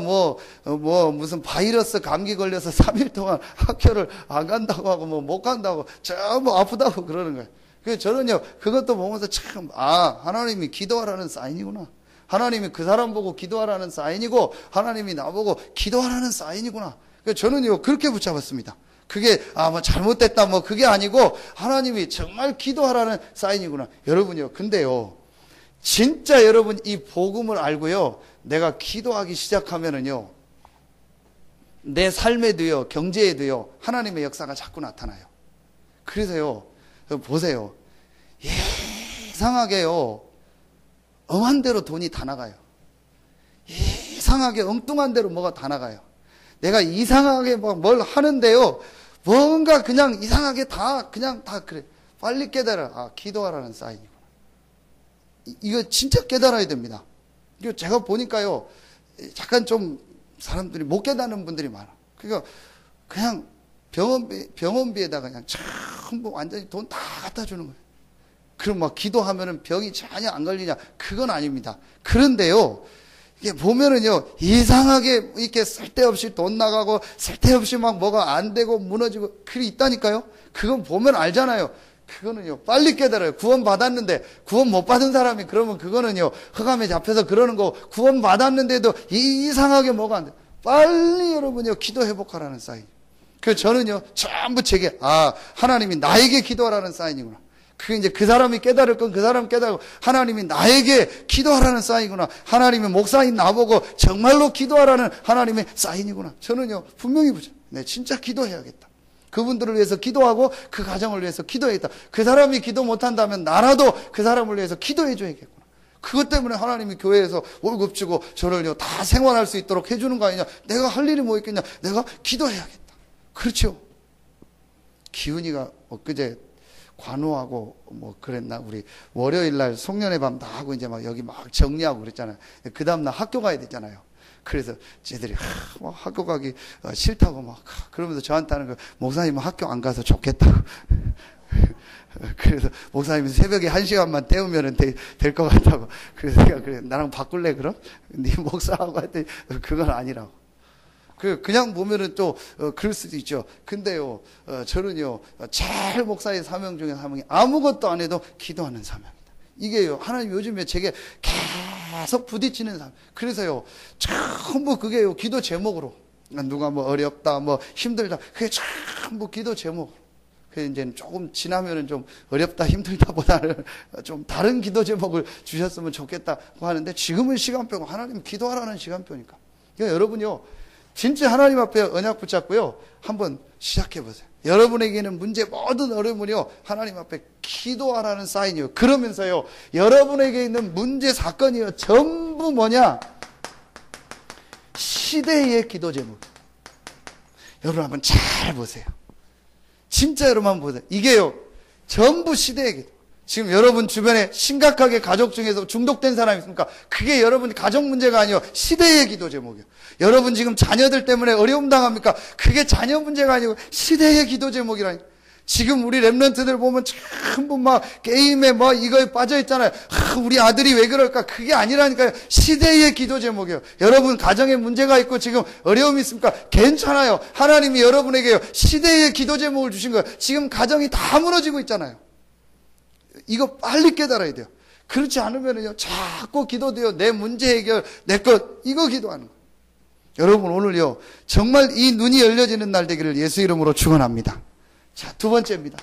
무슨 바이러스 감기 걸려서 3일 동안 학교를 안 간다고 하고 못 간다고 전부 아프다고 그러는 거예요. 그래서 저는요, 그것도 보면서 참, 하나님이 기도하라는 사인이구나. 하나님이 그 사람 보고 기도하라는 사인이고, 하나님이 나보고 기도하라는 사인이구나. 그래서 저는요, 그렇게 붙잡았습니다. 그게, 잘못됐다, 그게 아니고, 하나님이 정말 기도하라는 사인이구나. 여러분요, 근데요, 진짜 여러분 이 복음을 알고요, 내가 기도하기 시작하면은요, 내 삶에도요, 경제에도요, 하나님의 역사가 자꾸 나타나요. 그래서요, 보세요. 이상하게요, 엄한 대로 돈이 다 나가요. 이상하게 엉뚱한 대로 뭐가 다 나가요. 내가 이상하게 뭘 하는데요, 뭔가 그냥 이상하게 그냥 다 그래. 빨리 깨달아. 기도하라는 사인이구나. 이거 진짜 깨달아야 됩니다. 이거 제가 보니까요, 약간 좀 사람들이 못 깨닫는 분들이 많아. 그러니까 그냥 병원비에다가 그냥 전부 완전히 돈 다 갖다 주는 거예요. 그럼 기도하면은 병이 전혀 안 걸리냐? 그건 아닙니다. 그런데요, 이게 보면은요, 이상하게 이렇게 쓸데없이 돈 나가고, 쓸데없이 막 뭐가 안 되고 무너지고, 그게 있다니까요? 그건 보면 알잖아요. 그거는요, 빨리 깨달아요. 구원 받았는데, 구원 못 받은 사람이 그러면 그거는요, 흑암에 잡혀서 그러는 거, 구원 받았는데도 이상하게 뭐가 안 돼. 빨리 여러분요, 기도 회복하라는 사인. 그래서 저는요, 전부 제게, 하나님이 나에게 기도하라는 사인이구나. 그게 이제 그 사람이 깨달을 건 그 사람 깨달고, 하나님이 나에게 기도하라는 사인이구나. 하나님의 목사인 나보고 정말로 기도하라는 하나님의 사인이구나. 저는요, 분명히 보죠. 네, 진짜 기도해야겠다. 그분들을 위해서 기도하고 그 가정을 위해서 기도해야겠다. 그 사람이 기도 못한다면 나라도 그 사람을 위해서 기도해줘야겠구나. 그것 때문에 하나님이 교회에서 월급 주고 저를요 다 생활할 수 있도록 해주는 거 아니냐. 내가 할 일이 뭐 있겠냐. 내가 기도해야겠다. 그렇죠. 기훈이가 엊그제 관우하고 뭐 그랬나 우리 월요일 날 송년회 밤 다 하고 이제 막 여기 막 정리하고 그랬잖아요. 그 다음 날 학교 가야 되잖아요. 그래서 쟤들이 학교 가기 싫다고 막 그러면서 저한테 하는 거, 목사님은 학교 안 가서 좋겠다고. 그래서 목사님이 새벽에 1시간만 때우면 될 것 같다고. 그래서 내가 그래, 나랑 바꿀래 그럼? 네 목사하고 했더니 그건 아니라고. 그냥 보면은 또 그럴 수도 있죠. 근데요, 저는요 제일 목사의 사명 중에 사명이 아무것도 안 해도 기도하는 사명이다. 이게요, 하나님 요즘에 제게 계속 부딪히는 사람. 그래서요, 전부 그게요, 기도 제목으로. 누가 뭐 어렵다, 뭐 힘들다. 그게 전부 기도 제목. 그래서 이제 조금 지나면은 좀 어렵다, 힘들다 보다는 좀 다른 기도 제목을 주셨으면 좋겠다고 하는데, 지금은 시간표고 하나님 기도하라는 시간표니까. 그러니까 여러분요, 진짜 하나님 앞에 언약 붙잡고요, 한번 시작해 보세요. 여러분에게는 문제 모든 어려움은요, 하나님 앞에 기도하라는 사인이요. 그러면서요, 여러분에게 있는 문제 사건이요, 전부 뭐냐? 시대의 기도 제목. 여러분 한번 잘 보세요. 진짜 여러분 한번 보세요. 이게요, 전부 시대의 기도. 지금 여러분 주변에 심각하게 가족 중에서 중독된 사람이 있습니까? 그게 여러분 가족 문제가 아니요, 시대의 기도 제목이요. 여러분 지금 자녀들 때문에 어려움 당합니까? 그게 자녀 문제가 아니고 시대의 기도 제목이라니. 지금 우리 랩런트들 보면 전부 막 게임에 뭐 이거에 빠져 있잖아요. 우리 아들이 왜 그럴까? 그게 아니라니까요. 시대의 기도 제목이에요. 여러분 가정에 문제가 있고 지금 어려움이 있습니까? 괜찮아요. 하나님이 여러분에게요, 시대의 기도 제목을 주신 거예요. 지금 가정이 다 무너지고 있잖아요. 이거 빨리 깨달아야 돼요. 그렇지 않으면요, 자꾸 기도돼요. 내 문제 해결, 내 것, 이거 기도하는 거예요. 여러분 오늘요, 정말 이 눈이 열려지는 날 되기를 예수 이름으로 축원합니다. 자, 두 번째입니다.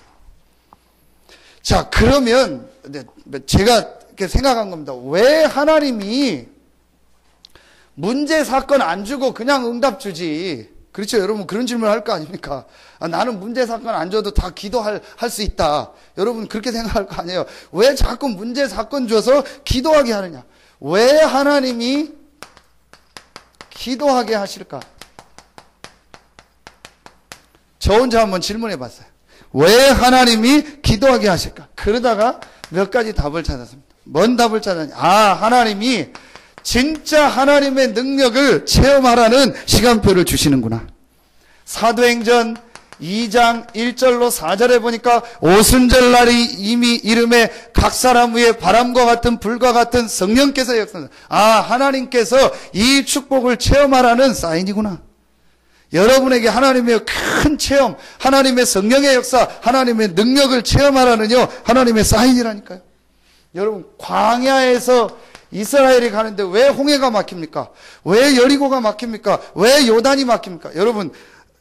자, 그러면 제가 이렇게 생각한 겁니다. 왜 하나님이 문제 사건 안 주고 그냥 응답 주지? 그렇죠. 여러분 그런 질문 할 거 아닙니까? 나는 문제 사건 안 줘도 다 기도할 수 있다. 여러분 그렇게 생각할 거 아니에요. 왜 자꾸 문제 사건 줘서 기도하게 하느냐? 왜 하나님이 기도하게 하실까? 저 혼자 한번 질문해 봤어요. 왜 하나님이 기도하게 하실까? 그러다가 몇 가지 답을 찾았습니다. 뭔 답을 찾았냐? 하나님이 진짜 하나님의 능력을 체험하라는 시간표를 주시는구나. 사도행전 2장 1절로 4절에 보니까 오순절 날이 이미 이름에 각 사람 위에 바람과 같은 불과 같은 성령께서 역사하는, 하나님께서 이 축복을 체험하라는 사인이구나. 여러분에게 하나님의 큰 체험, 하나님의 성령의 역사, 하나님의 능력을 체험하라는요, 하나님의 사인이라니까요. 여러분 광야에서 이스라엘이 가는데 왜 홍해가 막힙니까? 왜 여리고가 막힙니까? 왜 요단이 막힙니까? 여러분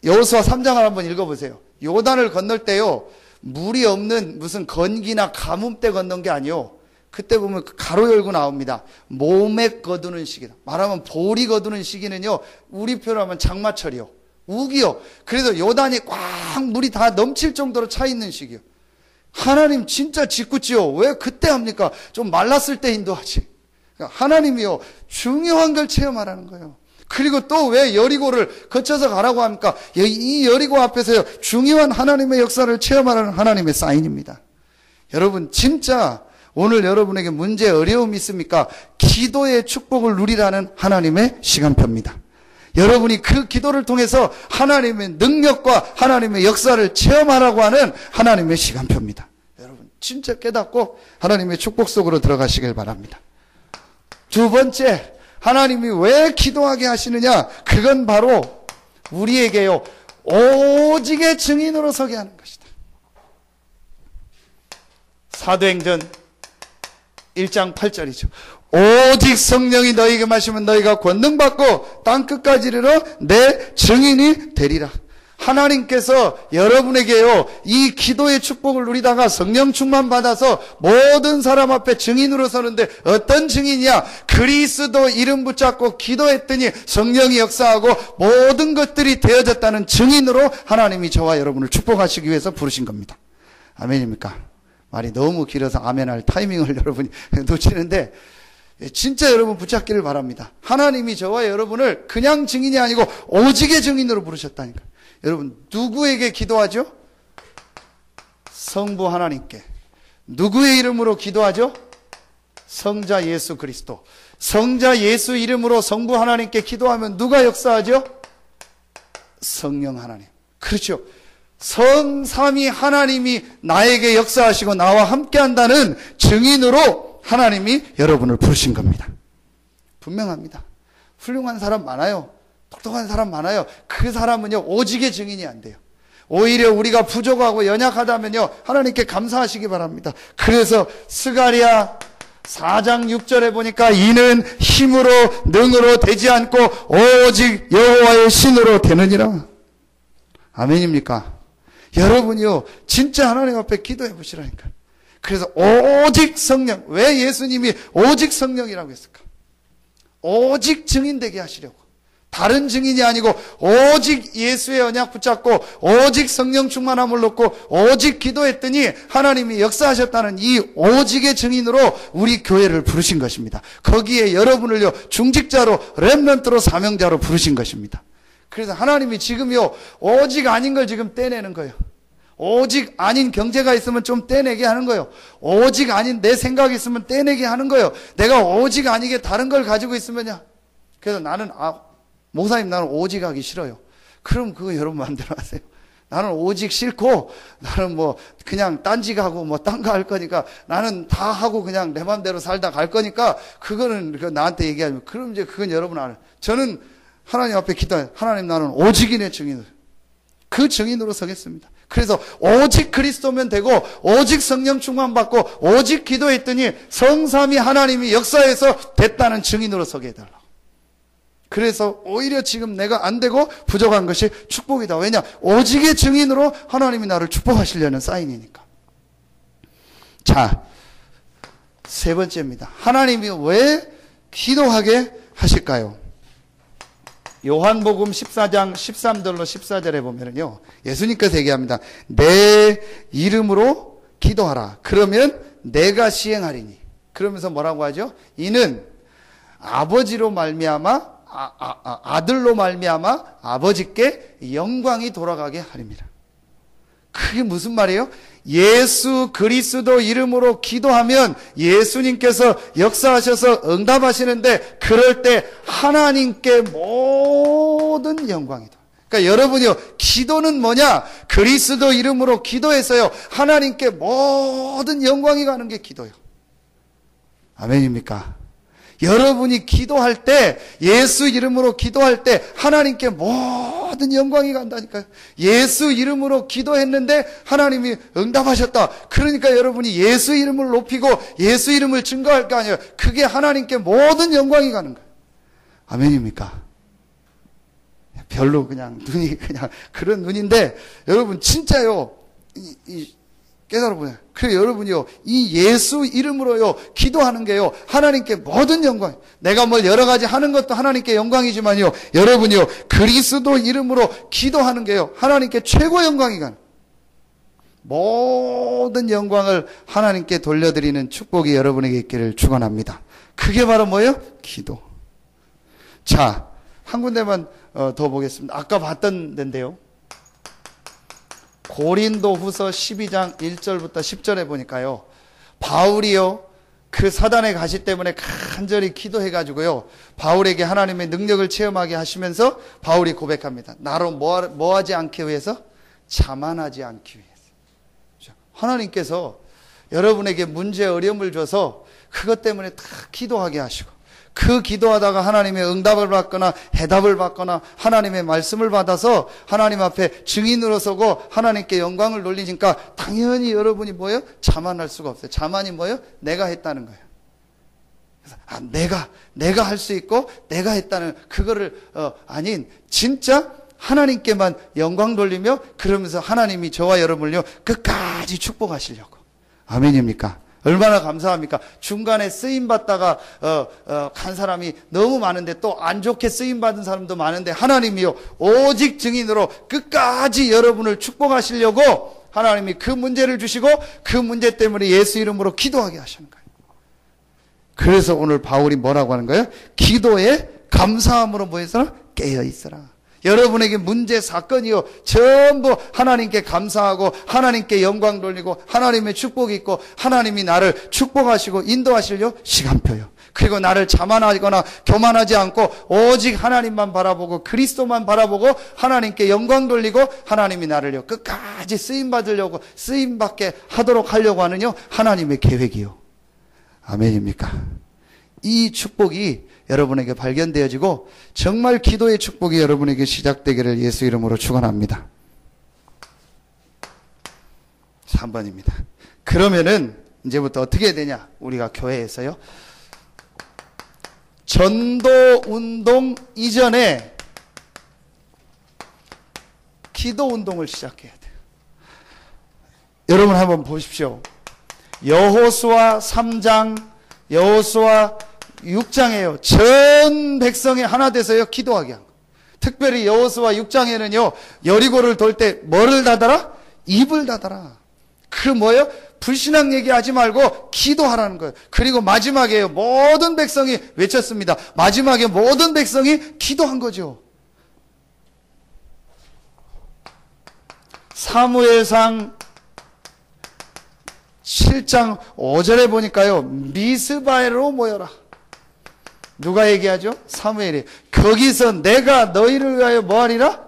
여호수아 3장을 한번 읽어보세요. 요단을 건널 때요, 물이 없는 무슨 건기나 가뭄 때 건넌 게 아니요, 그때 보면 가로 열고 나옵니다. 모맥 거두는 시기다. 말하면 보리 거두는 시기는요, 우리 표로 하면 장마철이요, 우기요. 그래서 요단이 꽉 물이 다 넘칠 정도로 차 있는 시기요. 하나님 진짜 짓궂지요. 왜 그때 합니까? 좀 말랐을 때 인도하지. 하나님이요, 중요한 걸 체험하라는 거예요. 그리고 또 왜 여리고를 거쳐서 가라고 합니까? 이 여리고 앞에서요, 중요한 하나님의 역사를 체험하라는 하나님의 사인입니다. 여러분 진짜 오늘 여러분에게 문제 어려움이 있습니까? 기도의 축복을 누리라는 하나님의 시간표입니다. 여러분이 그 기도를 통해서 하나님의 능력과 하나님의 역사를 체험하라고 하는 하나님의 시간표입니다. 여러분 진짜 깨닫고 하나님의 축복 속으로 들어가시길 바랍니다. 두 번째, 하나님이 왜 기도하게 하시느냐? 그건 바로 우리에게요, 오직의 증인으로 서게 하는 것이다. 사도행전 1장 8절이죠. 오직 성령이 너희에게 마시면 너희가 권능받고 땅끝까지 이르러 내 증인이 되리라. 하나님께서 여러분에게요, 이 기도의 축복을 누리다가 성령 충만 받아서 모든 사람 앞에 증인으로 서는데, 어떤 증인이야? 그리스도 이름 붙잡고 기도했더니 성령이 역사하고 모든 것들이 되어졌다는 증인으로 하나님이 저와 여러분을 축복하시기 위해서 부르신 겁니다. 아멘입니까? 말이 너무 길어서 아멘할 타이밍을 여러분이 놓치는데, 진짜 여러분 붙잡기를 바랍니다. 하나님이 저와 여러분을 그냥 증인이 아니고 오직의 증인으로 부르셨다니까. 여러분, 누구에게 기도하죠? 성부 하나님께. 누구의 이름으로 기도하죠? 성자 예수 그리스도. 성자 예수 이름으로 성부 하나님께 기도하면 누가 역사하죠? 성령 하나님. 그렇죠. 성삼위 하나님이 나에게 역사하시고 나와 함께한다는 증인으로 하나님이 여러분을 부르신 겁니다. 분명합니다. 훌륭한 사람 많아요. 똑똑한 사람 많아요. 그 사람은요, 오직의 증인이 안 돼요. 오히려 우리가 부족하고 연약하다면요, 하나님께 감사하시기 바랍니다. 그래서 스가랴 4장 6절에 보니까 이는 힘으로 능으로 되지 않고 오직 여호와의 신으로 되느니라. 아멘입니까? 여러분이요, 진짜 하나님 앞에 기도해 보시라니까. 그래서 오직 성령. 왜 예수님이 오직 성령이라고 했을까? 오직 증인 되게 하시려고. 다른 증인이 아니고 오직 예수의 언약 붙잡고 오직 성령 충만함을 놓고 오직 기도했더니 하나님이 역사하셨다는 이 오직의 증인으로 우리 교회를 부르신 것입니다. 거기에 여러분을요, 중직자로, 렘넌트로, 사명자로 부르신 것입니다. 그래서 하나님이 지금요, 오직 아닌 걸 지금 떼내는 거예요. 오직 아닌 경제가 있으면 좀 떼내게 하는 거예요. 오직 아닌 내 생각이 있으면 떼내게 하는 거예요. 내가 오직 아니게 다른 걸 가지고 있으면요. 그래서 나는, 목사님, 나는 오직 하기 싫어요. 그럼 그거 여러분 마음대로 하세요. 나는 오직 싫고, 나는 뭐, 그냥 딴지가고 뭐, 딴 거 할 거니까, 나는 다 하고 그냥 내 마음대로 살다 갈 거니까, 그거는 나한테 얘기하면, 그럼 이제 그건 여러분 알아요. 저는 하나님 앞에 기도해요. 하나님, 나는 오직인의 증인을. 그 증인으로 서겠습니다. 그래서 오직 그리스도면 되고 오직 성령 충만 받고 오직 기도했더니 성삼위 하나님이 역사에서 됐다는 증인으로 서게 해달라고. 그래서 오히려 지금 내가 안 되고 부족한 것이 축복이다. 왜냐? 오직의 증인으로 하나님이 나를 축복하시려는 사인이니까. 자, 세 번째입니다. 하나님이 왜 기도하게 하실까요? 요한복음 14장 13절로 14절에 보면은요, 예수님께서 얘기합니다. 내 이름으로 기도하라. 그러면 내가 시행하리니. 그러면서 뭐라고 하죠? 이는 아버지로 말미암아 아들로 말미암아 아버지께 영광이 돌아가게 하립니다. 그게 무슨 말이에요? 예수 그리스도 이름으로 기도하면 예수님께서 역사하셔서 응답하시는데, 그럴 때 하나님께 모든 영광이다. 그러니까 여러분이요, 기도는 뭐냐? 그리스도 이름으로 기도해서요, 하나님께 모든 영광이 가는 게 기도예요. 아멘입니까? 여러분이 기도할 때, 예수 이름으로 기도할 때 하나님께 모든 영광이 간다니까요. 예수 이름으로 기도했는데 하나님이 응답하셨다. 그러니까 여러분이 예수 이름을 높이고 예수 이름을 증거할 거 아니에요. 그게 하나님께 모든 영광이 가는 거예요. 아멘입니까? 별로 그냥 눈이 그냥 그런 눈인데, 여러분 진짜요, 깨달아보세요. 그래, 여러분이요, 이 예수 이름으로요, 기도하는 게요, 하나님께 모든 영광. 내가 뭘 여러 가지 하는 것도 하나님께 영광이지만요, 여러분이요, 그리스도 이름으로 기도하는 게요, 하나님께 최고 영광이 가는. 모든 영광을 하나님께 돌려드리는 축복이 여러분에게 있기를 축원합니다. 그게 바로 뭐예요? 기도. 자, 한 군데만 더 보겠습니다. 아까 봤던 데인데요. 고린도 후서 12장 1절부터 10절에 보니까요, 바울이요, 그 사단의 가시 때문에 간절히 기도해가지고요, 바울에게 하나님의 능력을 체험하게 하시면서 바울이 고백합니다. 나로 뭐하지 않기 위해서? 자만하지 않기 위해서. 하나님께서 여러분에게 문제 어려움을 줘서 그것 때문에 다 기도하게 하시고, 그 기도하다가 하나님의 응답을 받거나 해답을 받거나 하나님의 말씀을 받아서 하나님 앞에 증인으로 서고 하나님께 영광을 돌리니까 당연히 여러분이 뭐예요? 자만할 수가 없어요. 자만이 뭐예요? 내가 했다는 거예요. 그래서 내가 할 수 있고 내가 했다는 그거를 아닌 진짜 하나님께만 영광 돌리며 그러면서 하나님이 저와 여러분을요 끝까지 축복하시려고. 아멘입니까? 얼마나 감사합니까? 중간에 쓰임받다가 간 사람이 너무 많은데 또 안 좋게 쓰임받은 사람도 많은데 하나님이요 오직 증인으로 끝까지 여러분을 축복하시려고 하나님이 그 문제를 주시고 그 문제 때문에 예수 이름으로 기도하게 하시는 거예요. 그래서 오늘 바울이 뭐라고 하는 거예요? 기도에 감사함으로 뭐 있어라? 깨어 있어라. 여러분에게 문제 사건이요 전부 하나님께 감사하고 하나님께 영광 돌리고 하나님의 축복이 있고 하나님이 나를 축복하시고 인도하시려 시간표요. 그리고 나를 자만하거나 교만하지 않고 오직 하나님만 바라보고 그리스도만 바라보고 하나님께 영광 돌리고 하나님이 나를요 끝까지 쓰임받으려고 쓰임받게 하도록 하려고 하는요 하나님의 계획이요. 아멘입니까? 이 축복이 여러분에게 발견되어지고 정말 기도의 축복이 여러분에게 시작되기를 예수 이름으로 축원합니다. 3번입니다. 그러면은 이제부터 어떻게 해야 되냐? 우리가 교회에서요. 전도 운동 이전에 기도 운동을 시작해야 돼요. 여러분 한번 보십시오. 여호수아 3장, 여호수아 6장에요. 전 백성이 하나 돼서요 기도하게 한 거예요. 특별히 여호수아 6장에는요 여리고를 돌 때 뭐를 닫아라? 입을 닫아라. 그 뭐예요? 불신앙 얘기하지 말고 기도하라는 거예요. 그리고 마지막에요 모든 백성이 외쳤습니다. 마지막에 모든 백성이 기도한 거죠. 사무엘상 7장 5절에 보니까요 미스바에로 모여라. 누가 얘기하죠? 사무엘이. 거기서 내가 너희를 위하여 뭐하리라?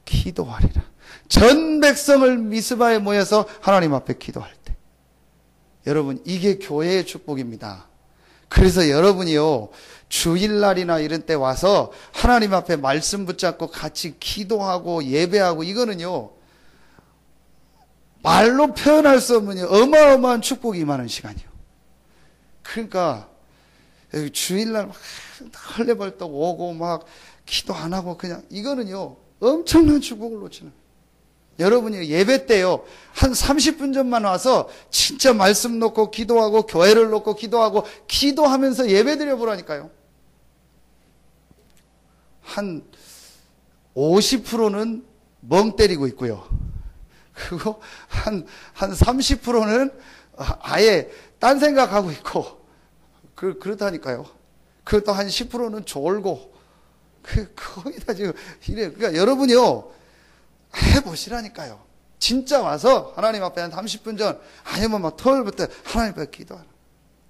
기도하리라. 전 백성을 미스바에 모여서 하나님 앞에 기도할 때. 여러분 이게 교회의 축복입니다. 그래서 여러분이요 주일날이나 이런 때 와서 하나님 앞에 말씀 붙잡고 같이 기도하고 예배하고 이거는요 말로 표현할 수 없는 어마어마한 축복이 임하는 시간이요. 그러니까 주일날 막 헐레벌떡 오고 막 기도 안 하고 그냥 이거는요 엄청난 축복을 놓치는 거예요. 여러분이 예배 때요 한 30분 전만 와서 진짜 말씀 놓고 기도하고 교회를 놓고 기도하고 기도하면서 예배 드려보라니까요. 한 50%는 멍 때리고 있고요. 그리고 한 30%는 아예 딴 생각하고 있고 그렇다니까요. 그것도 한 10%는 졸고 거의 다 지금 이래. 그러니까 여러분이요 해보시라니까요. 진짜 와서 하나님 앞에 한 30분 전 아니면 막 토요일부터 하나님 앞에 기도하라.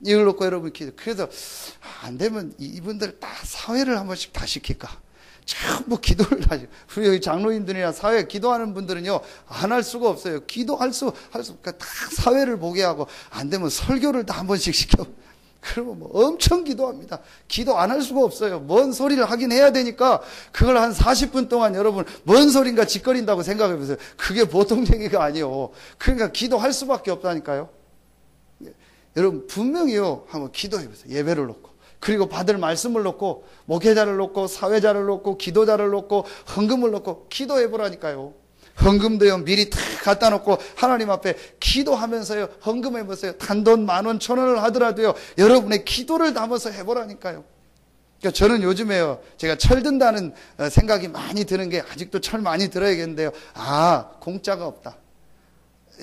이걸 놓고 여러분 기도. 그래서 안 되면 이분들 다 사회를 한 번씩 다 시킬까? 전부 기도를 다시. 우리 여기 장로님들이나 사회 기도하는 분들은요 안 할 수가 없어요. 기도할 수 그러니까 다 사회를 보게 하고 안 되면 설교를 다 한 번씩 시켜. 그러면 뭐 엄청 기도합니다. 기도 안 할 수가 없어요. 뭔 소리를 하긴 해야 되니까 그걸 한 40분 동안 여러분 뭔 소린가 짓거린다고 생각해 보세요. 그게 보통 얘기가 아니에요. 그러니까 기도할 수밖에 없다니까요. 여러분 분명히요 한번 기도해 보세요. 예배를 놓고 그리고 받을 말씀을 놓고 목회자를 놓고 사회자를 놓고 기도자를 놓고 헌금을 놓고 기도해 보라니까요. 헌금도요 미리 다 갖다 놓고 하나님 앞에 기도하면서요 헌금해 보세요. 단돈 10,000원 1,000원을 하더라도요 여러분의 기도를 담아서 해보라니까요. 그러니까 저는 요즘에요 제가 철든다는 생각이 많이 드는 게 아직도 철 많이 들어야겠는데요. 공짜가 없다.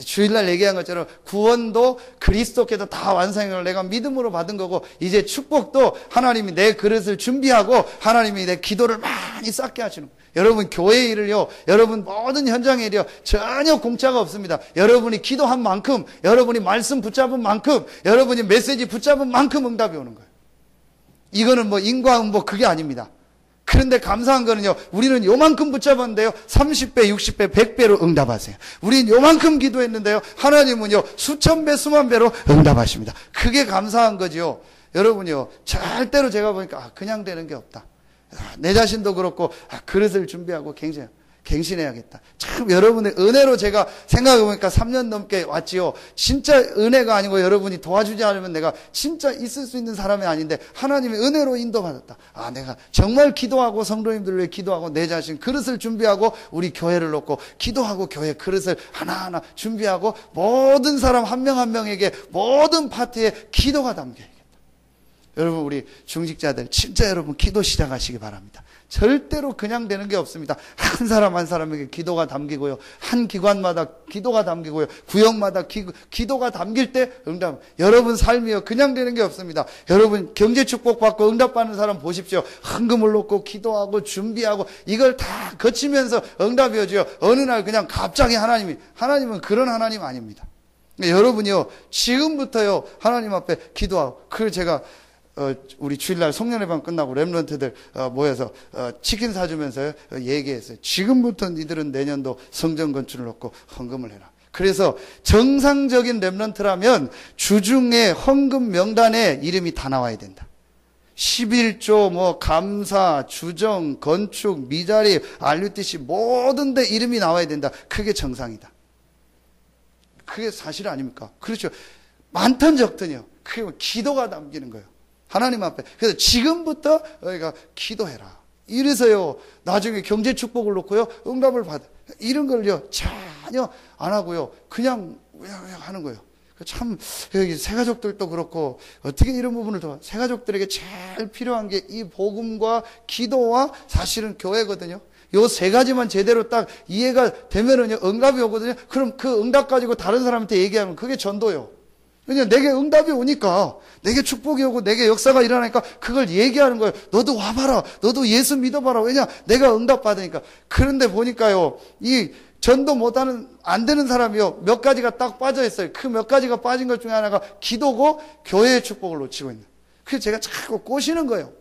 주일날 얘기한 것처럼 구원도 그리스도께서 다 완성을 내가 믿음으로 받은 거고 이제 축복도 하나님이 내 그릇을 준비하고 하나님이 내 기도를 많이 쌓게 하시는 거예요. 여러분 교회 일을요 여러분 모든 현장의 일이요 전혀 공짜가 없습니다. 여러분이 기도한 만큼 여러분이 말씀 붙잡은 만큼 여러분이 메시지 붙잡은 만큼 응답이 오는 거예요. 이거는 뭐 인과응보 그게 아닙니다. 그런데 감사한 거는요 우리는 요만큼 붙잡았는데요 30배 60배 100배로 응답하세요. 우리는 요만큼 기도했는데요 하나님은요 수천 배 수만 배로 응답하십니다. 그게 감사한 거지요. 여러분요, 절대로 제가 보니까 그냥 되는 게 없다. 내 자신도 그렇고 그릇을 준비하고 갱신해야겠다. 참 여러분의 은혜로 제가 생각해보니까 3년 넘게 왔지요. 진짜 은혜가 아니고 여러분이 도와주지 않으면 내가 진짜 있을 수 있는 사람이 아닌데 하나님의 은혜로 인도받았다. 내가 정말 기도하고 성도님들을 위해 기도하고 내 자신 그릇을 준비하고 우리 교회를 놓고 기도하고 교회 그릇을 하나하나 준비하고 모든 사람 한 명 한 명에게 모든 파트에 기도가 담겨야겠다. 여러분 우리 중직자들 진짜 여러분 기도 시작하시기 바랍니다. 절대로 그냥 되는 게 없습니다. 한 사람 한 사람에게 기도가 담기고요. 한 기관마다 기도가 담기고요. 구역마다 기도가 담길 때 응답. 여러분 삶이요. 그냥 되는 게 없습니다. 여러분 경제 축복 받고 응답받는 사람 보십시오. 헌금을 놓고 기도하고 준비하고 이걸 다 거치면서 응답이 오죠. 어느 날 그냥 갑자기 하나님은 그런 하나님 아닙니다. 여러분이요. 지금부터요. 하나님 앞에 기도하고 그걸 제가 우리 주일날 송년회방 끝나고 렘넌트들 모여서 치킨 사주면서 얘기했어요. 지금부터 니들은 내년도 성전 건축을 놓고 헌금을 해라. 그래서 정상적인 렘넌트라면 주중에 헌금 명단에 이름이 다 나와야 된다. 11조 감사, 주정, 건축, 미자립, RUTC 모든 데 이름이 나와야 된다. 그게 정상이다. 그게 사실 아닙니까? 그렇죠. 많든 적든요. 그게 기도가 담기는 거예요. 하나님 앞에. 그래서 지금부터 너희가 기도해라. 이래서요, 나중에 경제 축복을 놓고요, 응답을 받아. 이런 걸요, 전혀 안 하고요, 그냥 하는 거예요. 참, 여기 새가족들도 그렇고, 어떻게 이런 부분을 더, 새가족들에게 제일 필요한 게 이 복음과 기도와 사실은 교회거든요. 요 세 가지만 제대로 딱 이해가 되면은요, 응답이 오거든요. 그럼 그 응답 가지고 다른 사람한테 얘기하면 그게 전도요. 왜냐면 내게 응답이 오니까, 내게 축복이 오고 내게 역사가 일어나니까 그걸 얘기하는 거예요. 너도 와봐라. 너도 예수 믿어봐라. 왜냐? 내가 응답 받으니까. 그런데 보니까요, 이 전도 못하는, 안 되는 사람이요, 몇 가지가 딱 빠져 있어요. 그 몇 가지가 빠진 것 중에 하나가 기도고 교회의 축복을 놓치고 있는. 그래서 제가 자꾸 꼬시는 거예요.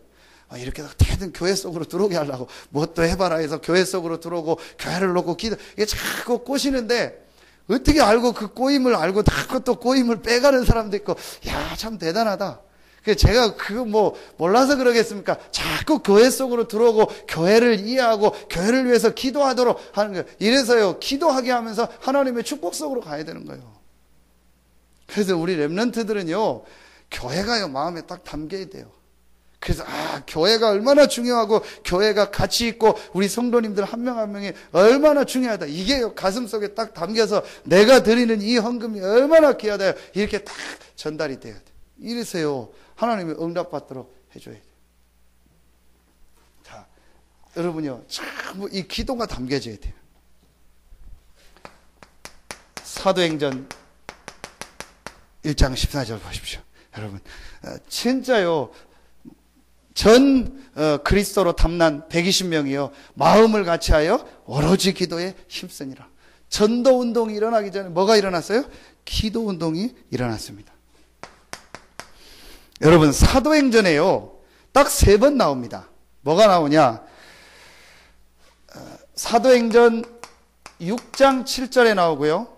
이렇게 어떻게든 교회 속으로 들어오게 하려고, 뭐 또 해봐라 해서 교회 속으로 들어오고, 교회를 놓고 기도, 이게 자꾸 꼬시는데, 어떻게 알고 그 꼬임을 알고 자꾸 또 꼬임을 빼가는 사람도 있고, 야, 참 대단하다. 그래서 제가 그거 몰라서 그러겠습니까? 자꾸 교회 속으로 들어오고, 교회를 이해하고, 교회를 위해서 기도하도록 하는 거예요. 이래서요, 기도하게 하면서 하나님의 축복 속으로 가야 되는 거예요. 그래서 우리 렘넌트들은요, 교회가요, 마음에 딱 담겨야 돼요. 그래서 교회가 얼마나 중요하고 교회가 가치 있고 우리 성도님들 한 명 한 명이 얼마나 중요하다. 이게 가슴속에 딱 담겨서 내가 드리는 이 헌금이 얼마나 귀하다. 이렇게 딱 전달이 돼야 돼. 이래서요 하나님이 응답받도록 해줘야 돼. 자, 여러분요 참 이 기도가 담겨져야 돼요. 사도행전 1장 14절 보십시오. 여러분 진짜요 전 그리스도로 탐난 120명이요 마음을 같이하여 오로지 기도에 힘쓰니라. 전도 운동이 일어나기 전에 뭐가 일어났어요? 기도 운동이 일어났습니다. 여러분 사도행전에요 딱 3번 나옵니다. 뭐가 나오냐? 사도행전 6장 7절에 나오고요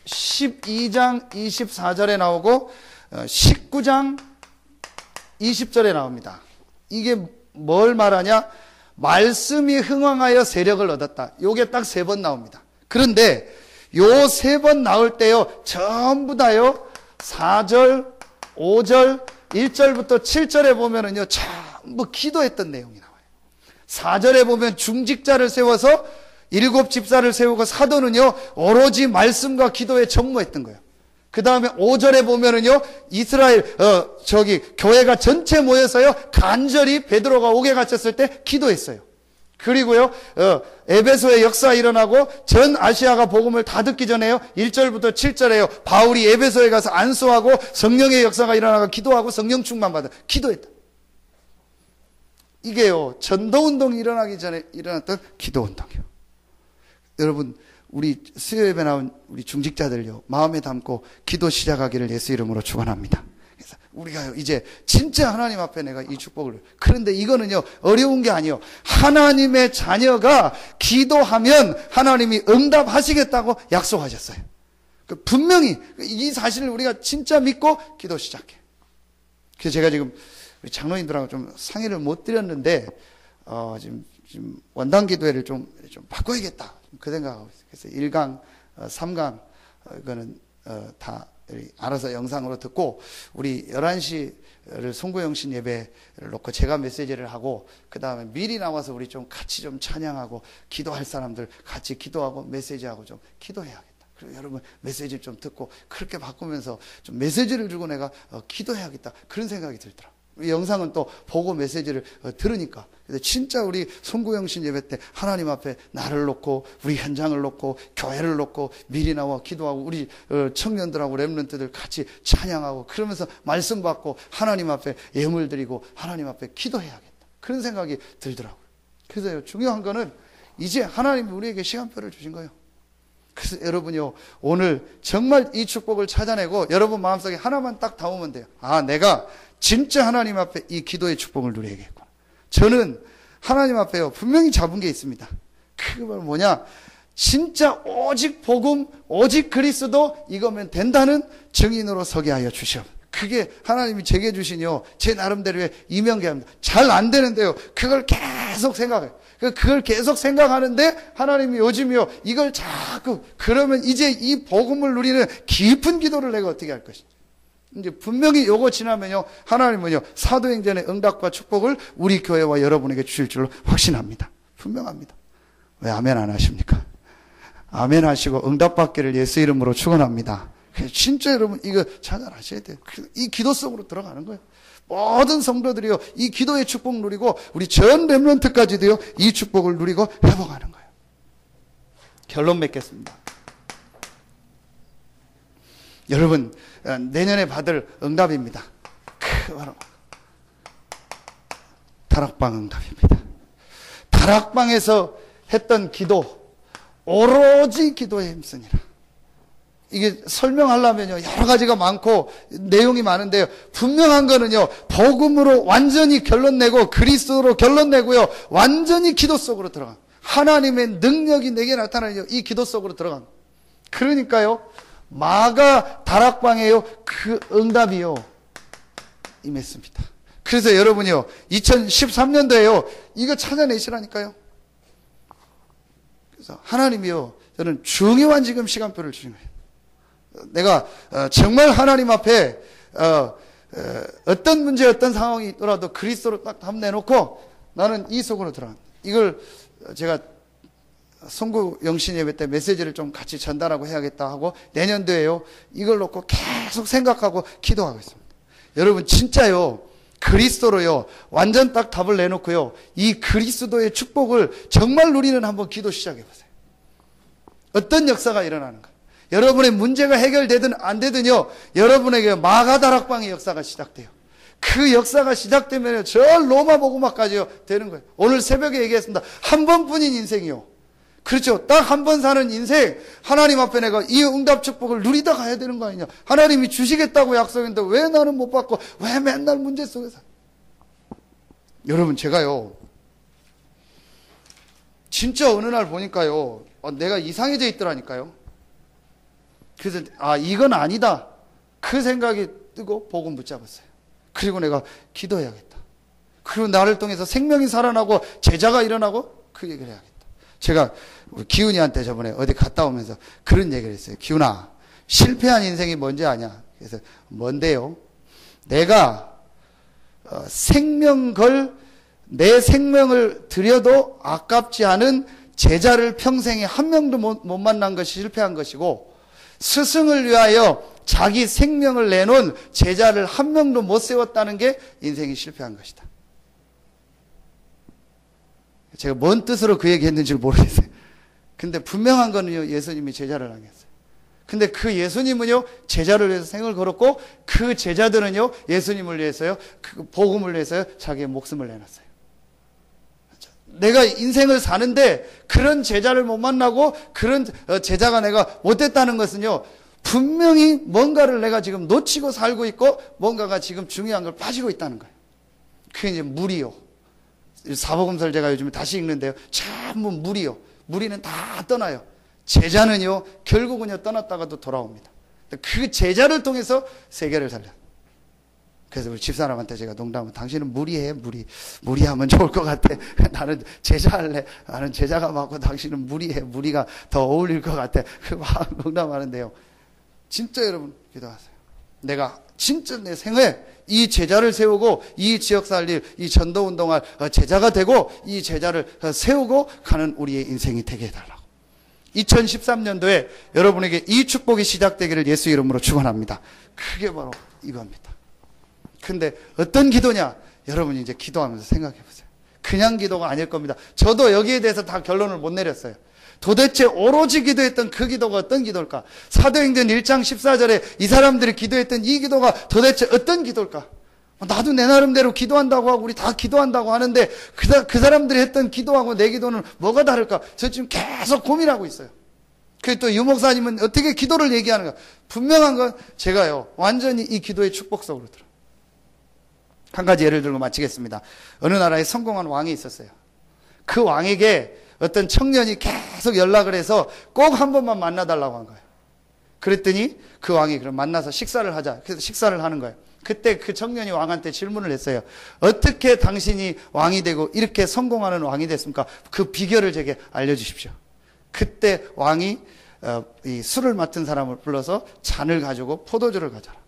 12장 24절에 나오고 19장 20절에 나옵니다. 이게 뭘 말하냐? 말씀이 흥왕하여 세력을 얻었다. 요게 딱 3번 나옵니다. 그런데 요 3번 나올 때요 전부 다요 4절, 5절, 1절부터 7절에 보면은요 전부 기도했던 내용이 나와요. 4절에 보면 중직자를 세워서 7 집사를 세우고 사도는요 오로지 말씀과 기도에 전무했던 거예요. 그 다음에 5절에 보면은요, 이스라엘, 교회가 전체 모여서요, 간절히 베드로가 옥에 갇혔을 때 기도했어요. 그리고요, 에베소의 역사 일어나고 전 아시아가 복음을 다 듣기 전에요, 1절부터 7절에요, 바울이 에베소에 가서 안수하고 성령의 역사가 일어나고 기도하고 성령 충만 받아. 기도했다. 이게요, 전도운동이 일어나기 전에 일어났던 기도운동이요. 여러분, 우리 수요예배 나온 우리 중직자들요 마음에 담고 기도 시작하기를 예수 이름으로 축원합니다. 그래서 우리가 이제 진짜 하나님 앞에 내가 이 축복을 그런데 이거는요 어려운 게 아니요 하나님의 자녀가 기도하면 하나님이 응답하시겠다고 약속하셨어요. 분명히 이 사실을 우리가 진짜 믿고 기도 시작해. 그래서 제가 지금 우리 장로님들하고 좀 상의를 못 드렸는데, 지금 원당 기도회를 좀 바꿔야겠다. 그 생각하고 있어요. 그래서 1강, 3강, 이거는, 다 알아서 영상으로 듣고, 우리 11시를 송구영신 예배를 놓고 제가 메시지를 하고, 그 다음에 미리 나와서 우리 좀 같이 좀 찬양하고, 기도할 사람들 같이 기도하고, 메시지하고 좀 기도해야겠다. 그리고 여러분 메시지를 좀 듣고, 그렇게 바꾸면서 좀 메시지를 주고 내가 기도해야겠다. 그런 생각이 들더라고요. 영상은 또 보고 메시지를 들으니까. 근데 진짜 우리 송구영신 예배 때 하나님 앞에 나를 놓고 우리 현장을 놓고 교회를 놓고 미리 나와 기도하고 우리 청년들하고 렘넌트들 같이 찬양하고 그러면서 말씀 받고 하나님 앞에 예물 드리고 하나님 앞에 기도해야겠다. 그런 생각이 들더라고요. 그래서 중요한 거는 이제 하나님이 우리에게 시간표를 주신 거예요. 그래서 여러분요, 오늘 정말 이 축복을 찾아내고 여러분 마음속에 하나만 딱 담으면 돼요. 아, 내가 진짜 하나님 앞에 이 기도의 축복을 누려야겠구나. 저는 하나님 앞에요, 분명히 잡은 게 있습니다. 그건 뭐냐? 진짜 오직 복음, 오직 그리스도 이거면 된다는 증인으로 서게 하여 주시오. 그게 하나님이 제게 주시니요, 제 나름대로의 이명계합니다. 잘 안 되는데요, 그걸 계속 생각해요. 그걸 계속 생각하는데 하나님이 요즘이요, 이걸 자꾸, 그러면 이제 이 복음을 누리는 깊은 기도를 내가 어떻게 할 것인지. 이제 분명히 요거 지나면요, 하나님은요, 사도행전의 응답과 축복을 우리 교회와 여러분에게 주실 줄로 확신합니다. 분명합니다. 왜 아멘 안 하십니까? 아멘 하시고 응답받기를 예수 이름으로 축원합니다. 진짜 여러분 이거 찾아라셔야 돼요. 이 기도 속으로 들어가는 거예요. 모든 성도들이요, 이 기도의 축복 누리고 우리 전 렘넌트까지도요, 이 축복을 누리고 회복하는 거예요. 결론 맺겠습니다. 여러분, 내년에 받을 응답입니다. 바로 다락방 응답입니다. 다락방에서 했던 기도, 오로지 기도에 힘쓰니라. 이게 설명하려면요, 여러 가지가 많고 내용이 많은데요, 분명한 거는요, 복음으로 완전히 결론 내고 그리스도로 결론 내고요, 완전히 기도 속으로 들어가. 하나님의 능력이 내게 나타나요. 이 기도 속으로 들어가. 그러니까요, 마가 다락방에요, 그 응답이요, 임했습니다. 그래서 여러분이요, 2013년도에요, 이거 찾아내시라니까요. 그래서 하나님이요, 저는 중요한 지금 시간표를 주신 거예요. 내가 정말 하나님 앞에 어떤 문제, 어떤 상황이 있더라도 그리스도로 딱 내놓고 나는 이 속으로 들어간다. 이걸 제가 송구 영신 예배 때 메시지를 좀 같이 전달하고 해야겠다 하고 내년도에요, 이걸 놓고 계속 생각하고 기도하고 있습니다. 여러분 진짜요, 그리스도로요, 완전 딱 답을 내놓고요, 이 그리스도의 축복을 정말 누리는 한번 기도 시작해 보세요. 어떤 역사가 일어나는가? 여러분의 문제가 해결되든 안 되든요, 여러분에게 마가다락방의 역사가 시작돼요. 그 역사가 시작되면 저 로마 복음화까지요 되는 거예요. 오늘 새벽에 얘기했습니다. 한 번뿐인 인생이요. 그렇죠. 딱 한 번 사는 인생, 하나님 앞에 내가 이 응답 축복을 누리다 가야 되는 거 아니냐. 하나님이 주시겠다고 약속했는데 왜 나는 못 받고 왜 맨날 문제 속에서. 여러분 제가요, 진짜 어느 날 보니까요, 내가 이상해져 있더라니까요. 그래서 이건 아니다, 그 생각이 뜨고 복음 붙잡았어요. 그리고 내가 기도해야겠다. 그리고 나를 통해서 생명이 살아나고 제자가 일어나고 그 얘기를 해야겠다. 제가 우리 기훈이한테 저번에 어디 갔다 오면서 그런 얘기를 했어요. 기훈아, 실패한 인생이 뭔지 아냐? 그래서 뭔데요? 내가 생명 걸, 내 생명을 들여도 아깝지 않은 제자를 평생에 한 명도 못 만난 것이 실패한 것이고, 스승을 위하여 자기 생명을 내놓은 제자를 한 명도 못 세웠다는 게 인생이 실패한 것이다. 제가 뭔 뜻으로 그 얘기 했는지 모르겠어요. 근데 분명한 거는요, 예수님이 제자를 향했어요. 근데 그 예수님은요, 제자를 위해서 생을 걸었고, 그 제자들은요, 예수님을 위해서요, 그 복음을 위해서요, 자기의 목숨을 내놨어요. 내가 인생을 사는데 그런 제자를 못 만나고 그런 제자가 내가 못됐다는 것은요, 분명히 뭔가를 내가 지금 놓치고 살고 있고 뭔가가 지금 중요한 걸 빠지고 있다는 거예요. 그게 이제 무리요. 사복음서를 제가 요즘에 다시 읽는데요, 전부 무리요. 무리는 다 떠나요. 제자는요, 결국은요, 떠났다가도 돌아옵니다. 그 제자를 통해서 세계를 살려. 그래서 우리 집사람한테 제가 농담을, 당신은 무리해, 무리하면 좋을 것 같아. 나는 제자 할래. 나는 제자가 맞고 당신은 무리해. 무리가 더 어울릴 것 같아. 막 농담하는데요. 진짜 여러분 기도하세요. 내가 진짜 내 생에 이 제자를 세우고 이 지역 살릴, 이 전도 운동할 제자가 되고 이 제자를 세우고 가는 우리의 인생이 되게 해달라고. 2013년도에 여러분에게 이 축복이 시작되기를 예수 이름으로 축원합니다. 그게 바로 이겁니다. 근데 어떤 기도냐? 여러분이 이제 기도하면서 생각해 보세요. 그냥 기도가 아닐 겁니다. 저도 여기에 대해서 다 결론을 못 내렸어요. 도대체 오로지 기도했던 그 기도가 어떤 기도일까? 사도행전 1장 14절에 이 사람들이 기도했던 이 기도가 도대체 어떤 기도일까? 나도 내 나름대로 기도한다고 하고 우리 다 기도한다고 하는데 그 사람들이 했던 기도하고 내 기도는 뭐가 다를까? 저 지금 계속 고민하고 있어요. 그래서 또 유 목사님은 어떻게 기도를 얘기하는가? 분명한 건 제가요, 완전히 이 기도의 축복 속으로 들어요. 한 가지 예를 들고 마치겠습니다. 어느 나라에 성공한 왕이 있었어요. 그 왕에게 어떤 청년이 계속 연락을 해서 꼭 한 번만 만나달라고 한 거예요. 그랬더니 그 왕이 그럼 만나서 식사를 하자. 그래서 식사를 하는 거예요. 그때 그 청년이 왕한테 질문을 했어요. 어떻게 당신이 왕이 되고 이렇게 성공하는 왕이 됐습니까? 그 비결을 제게 알려주십시오. 그때 왕이 이 술을 맡은 사람을 불러서 잔을 가지고 포도주를 가져라.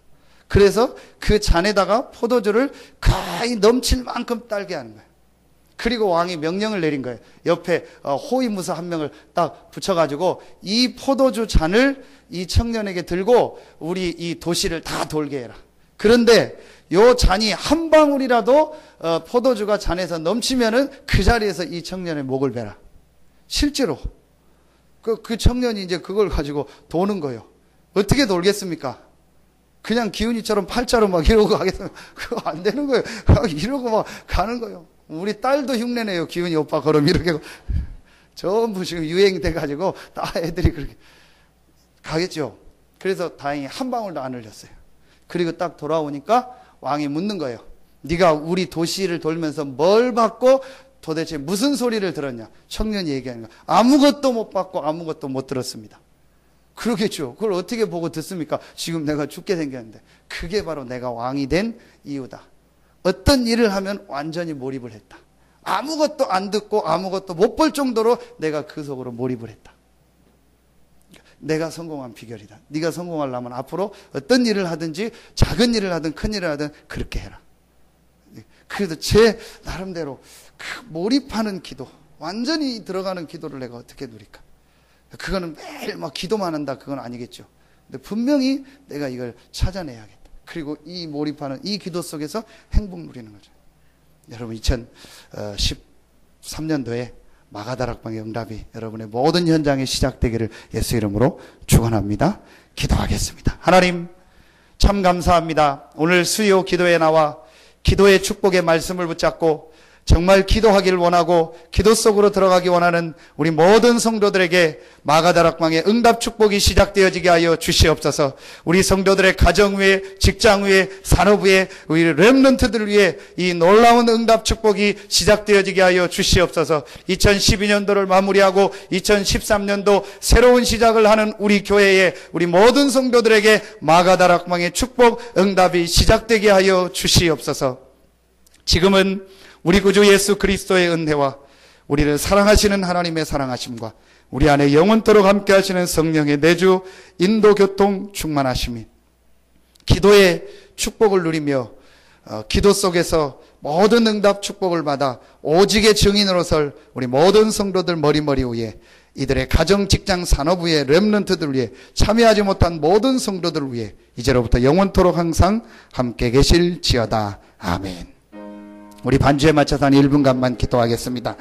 그래서 그 잔에다가 포도주를 거의 넘칠 만큼 딸게 하는 거예요. 그리고 왕이 명령을 내린 거예요. 옆에 호위무사 한 명을 딱 붙여가지고 이 포도주 잔을 이 청년에게 들고 우리 이 도시를 다 돌게 해라. 그런데 요 잔이 한 방울이라도 포도주가 잔에서 넘치면은 그 자리에서 이 청년의 목을 베라. 실제로 그 청년이 이제 그걸 가지고 도는 거예요. 어떻게 돌겠습니까? 그냥 기훈이처럼 팔자로 막 이러고 가겠으면 그거 안 되는 거예요. 이러고 막 가는 거예요. 우리 딸도 흉내내요. 기훈이 오빠 걸음 이렇게 전부 지금 유행돼가지고 다 애들이 그렇게 가겠죠. 그래서 다행히 한 방울도 안 흘렸어요. 그리고 딱 돌아오니까 왕이 묻는 거예요. 네가 우리 도시를 돌면서 뭘 받고 도대체 무슨 소리를 들었냐? 청년이 얘기하는 거예요. 아무것도 못 받고 아무것도 못 들었습니다. 그러겠죠. 그걸 어떻게 보고 듣습니까? 지금 내가 죽게 생겼는데. 그게 바로 내가 왕이 된 이유다. 어떤 일을 하면 완전히 몰입을 했다. 아무것도 안 듣고 아무것도 못 볼 정도로 내가 그 속으로 몰입을 했다. 내가 성공한 비결이다. 네가 성공하려면 앞으로 어떤 일을 하든지 작은 일을 하든 큰 일을 하든 그렇게 해라. 그래서 제 나름대로 그 몰입하는 기도, 완전히 들어가는 기도를 내가 어떻게 누릴까? 그거는 매일 막 기도만 한다, 그건 아니겠죠. 근데 분명히 내가 이걸 찾아내야겠다. 그리고 이 몰입하는 이 기도 속에서 행복 누리는 거죠. 여러분 2013년도에 마가다락방의 응답이 여러분의 모든 현장에 시작되기를 예수 이름으로 축원합니다. 기도하겠습니다. 하나님 참 감사합니다. 오늘 수요 기도에 나와 기도의 축복의 말씀을 붙잡고 정말 기도하기를 원하고 기도 속으로 들어가기 원하는 우리 모든 성도들에게 마가다락방의 응답 축복이 시작되어지게 하여 주시옵소서. 우리 성도들의 가정 위에, 직장 위에, 산업 위에, 우리 렘넌트들 위에 이 놀라운 응답 축복이 시작되어지게 하여 주시옵소서. 2012년도를 마무리하고 2013년도 새로운 시작을 하는 우리 교회에 우리 모든 성도들에게 마가다락방의 축복 응답이 시작되게 하여 주시옵소서. 지금은 우리 구주 예수 그리스도의 은혜와 우리를 사랑하시는 하나님의 사랑하심과 우리 안에 영원토록 함께 하시는 성령의 내주 인도 교통 충만하심이 기도의 축복을 누리며 기도 속에서 모든 응답 축복을 받아 오직의 증인으로 설 우리 모든 성도들 머리머리 위에 이들의 가정, 직장, 산업 위에 렘넌트들 위에 참여하지 못한 모든 성도들 위에 이제로부터 영원토록 항상 함께 계실지어다. 아멘. 우리 반주에 맞춰서 한 1분간만 기도하겠습니다.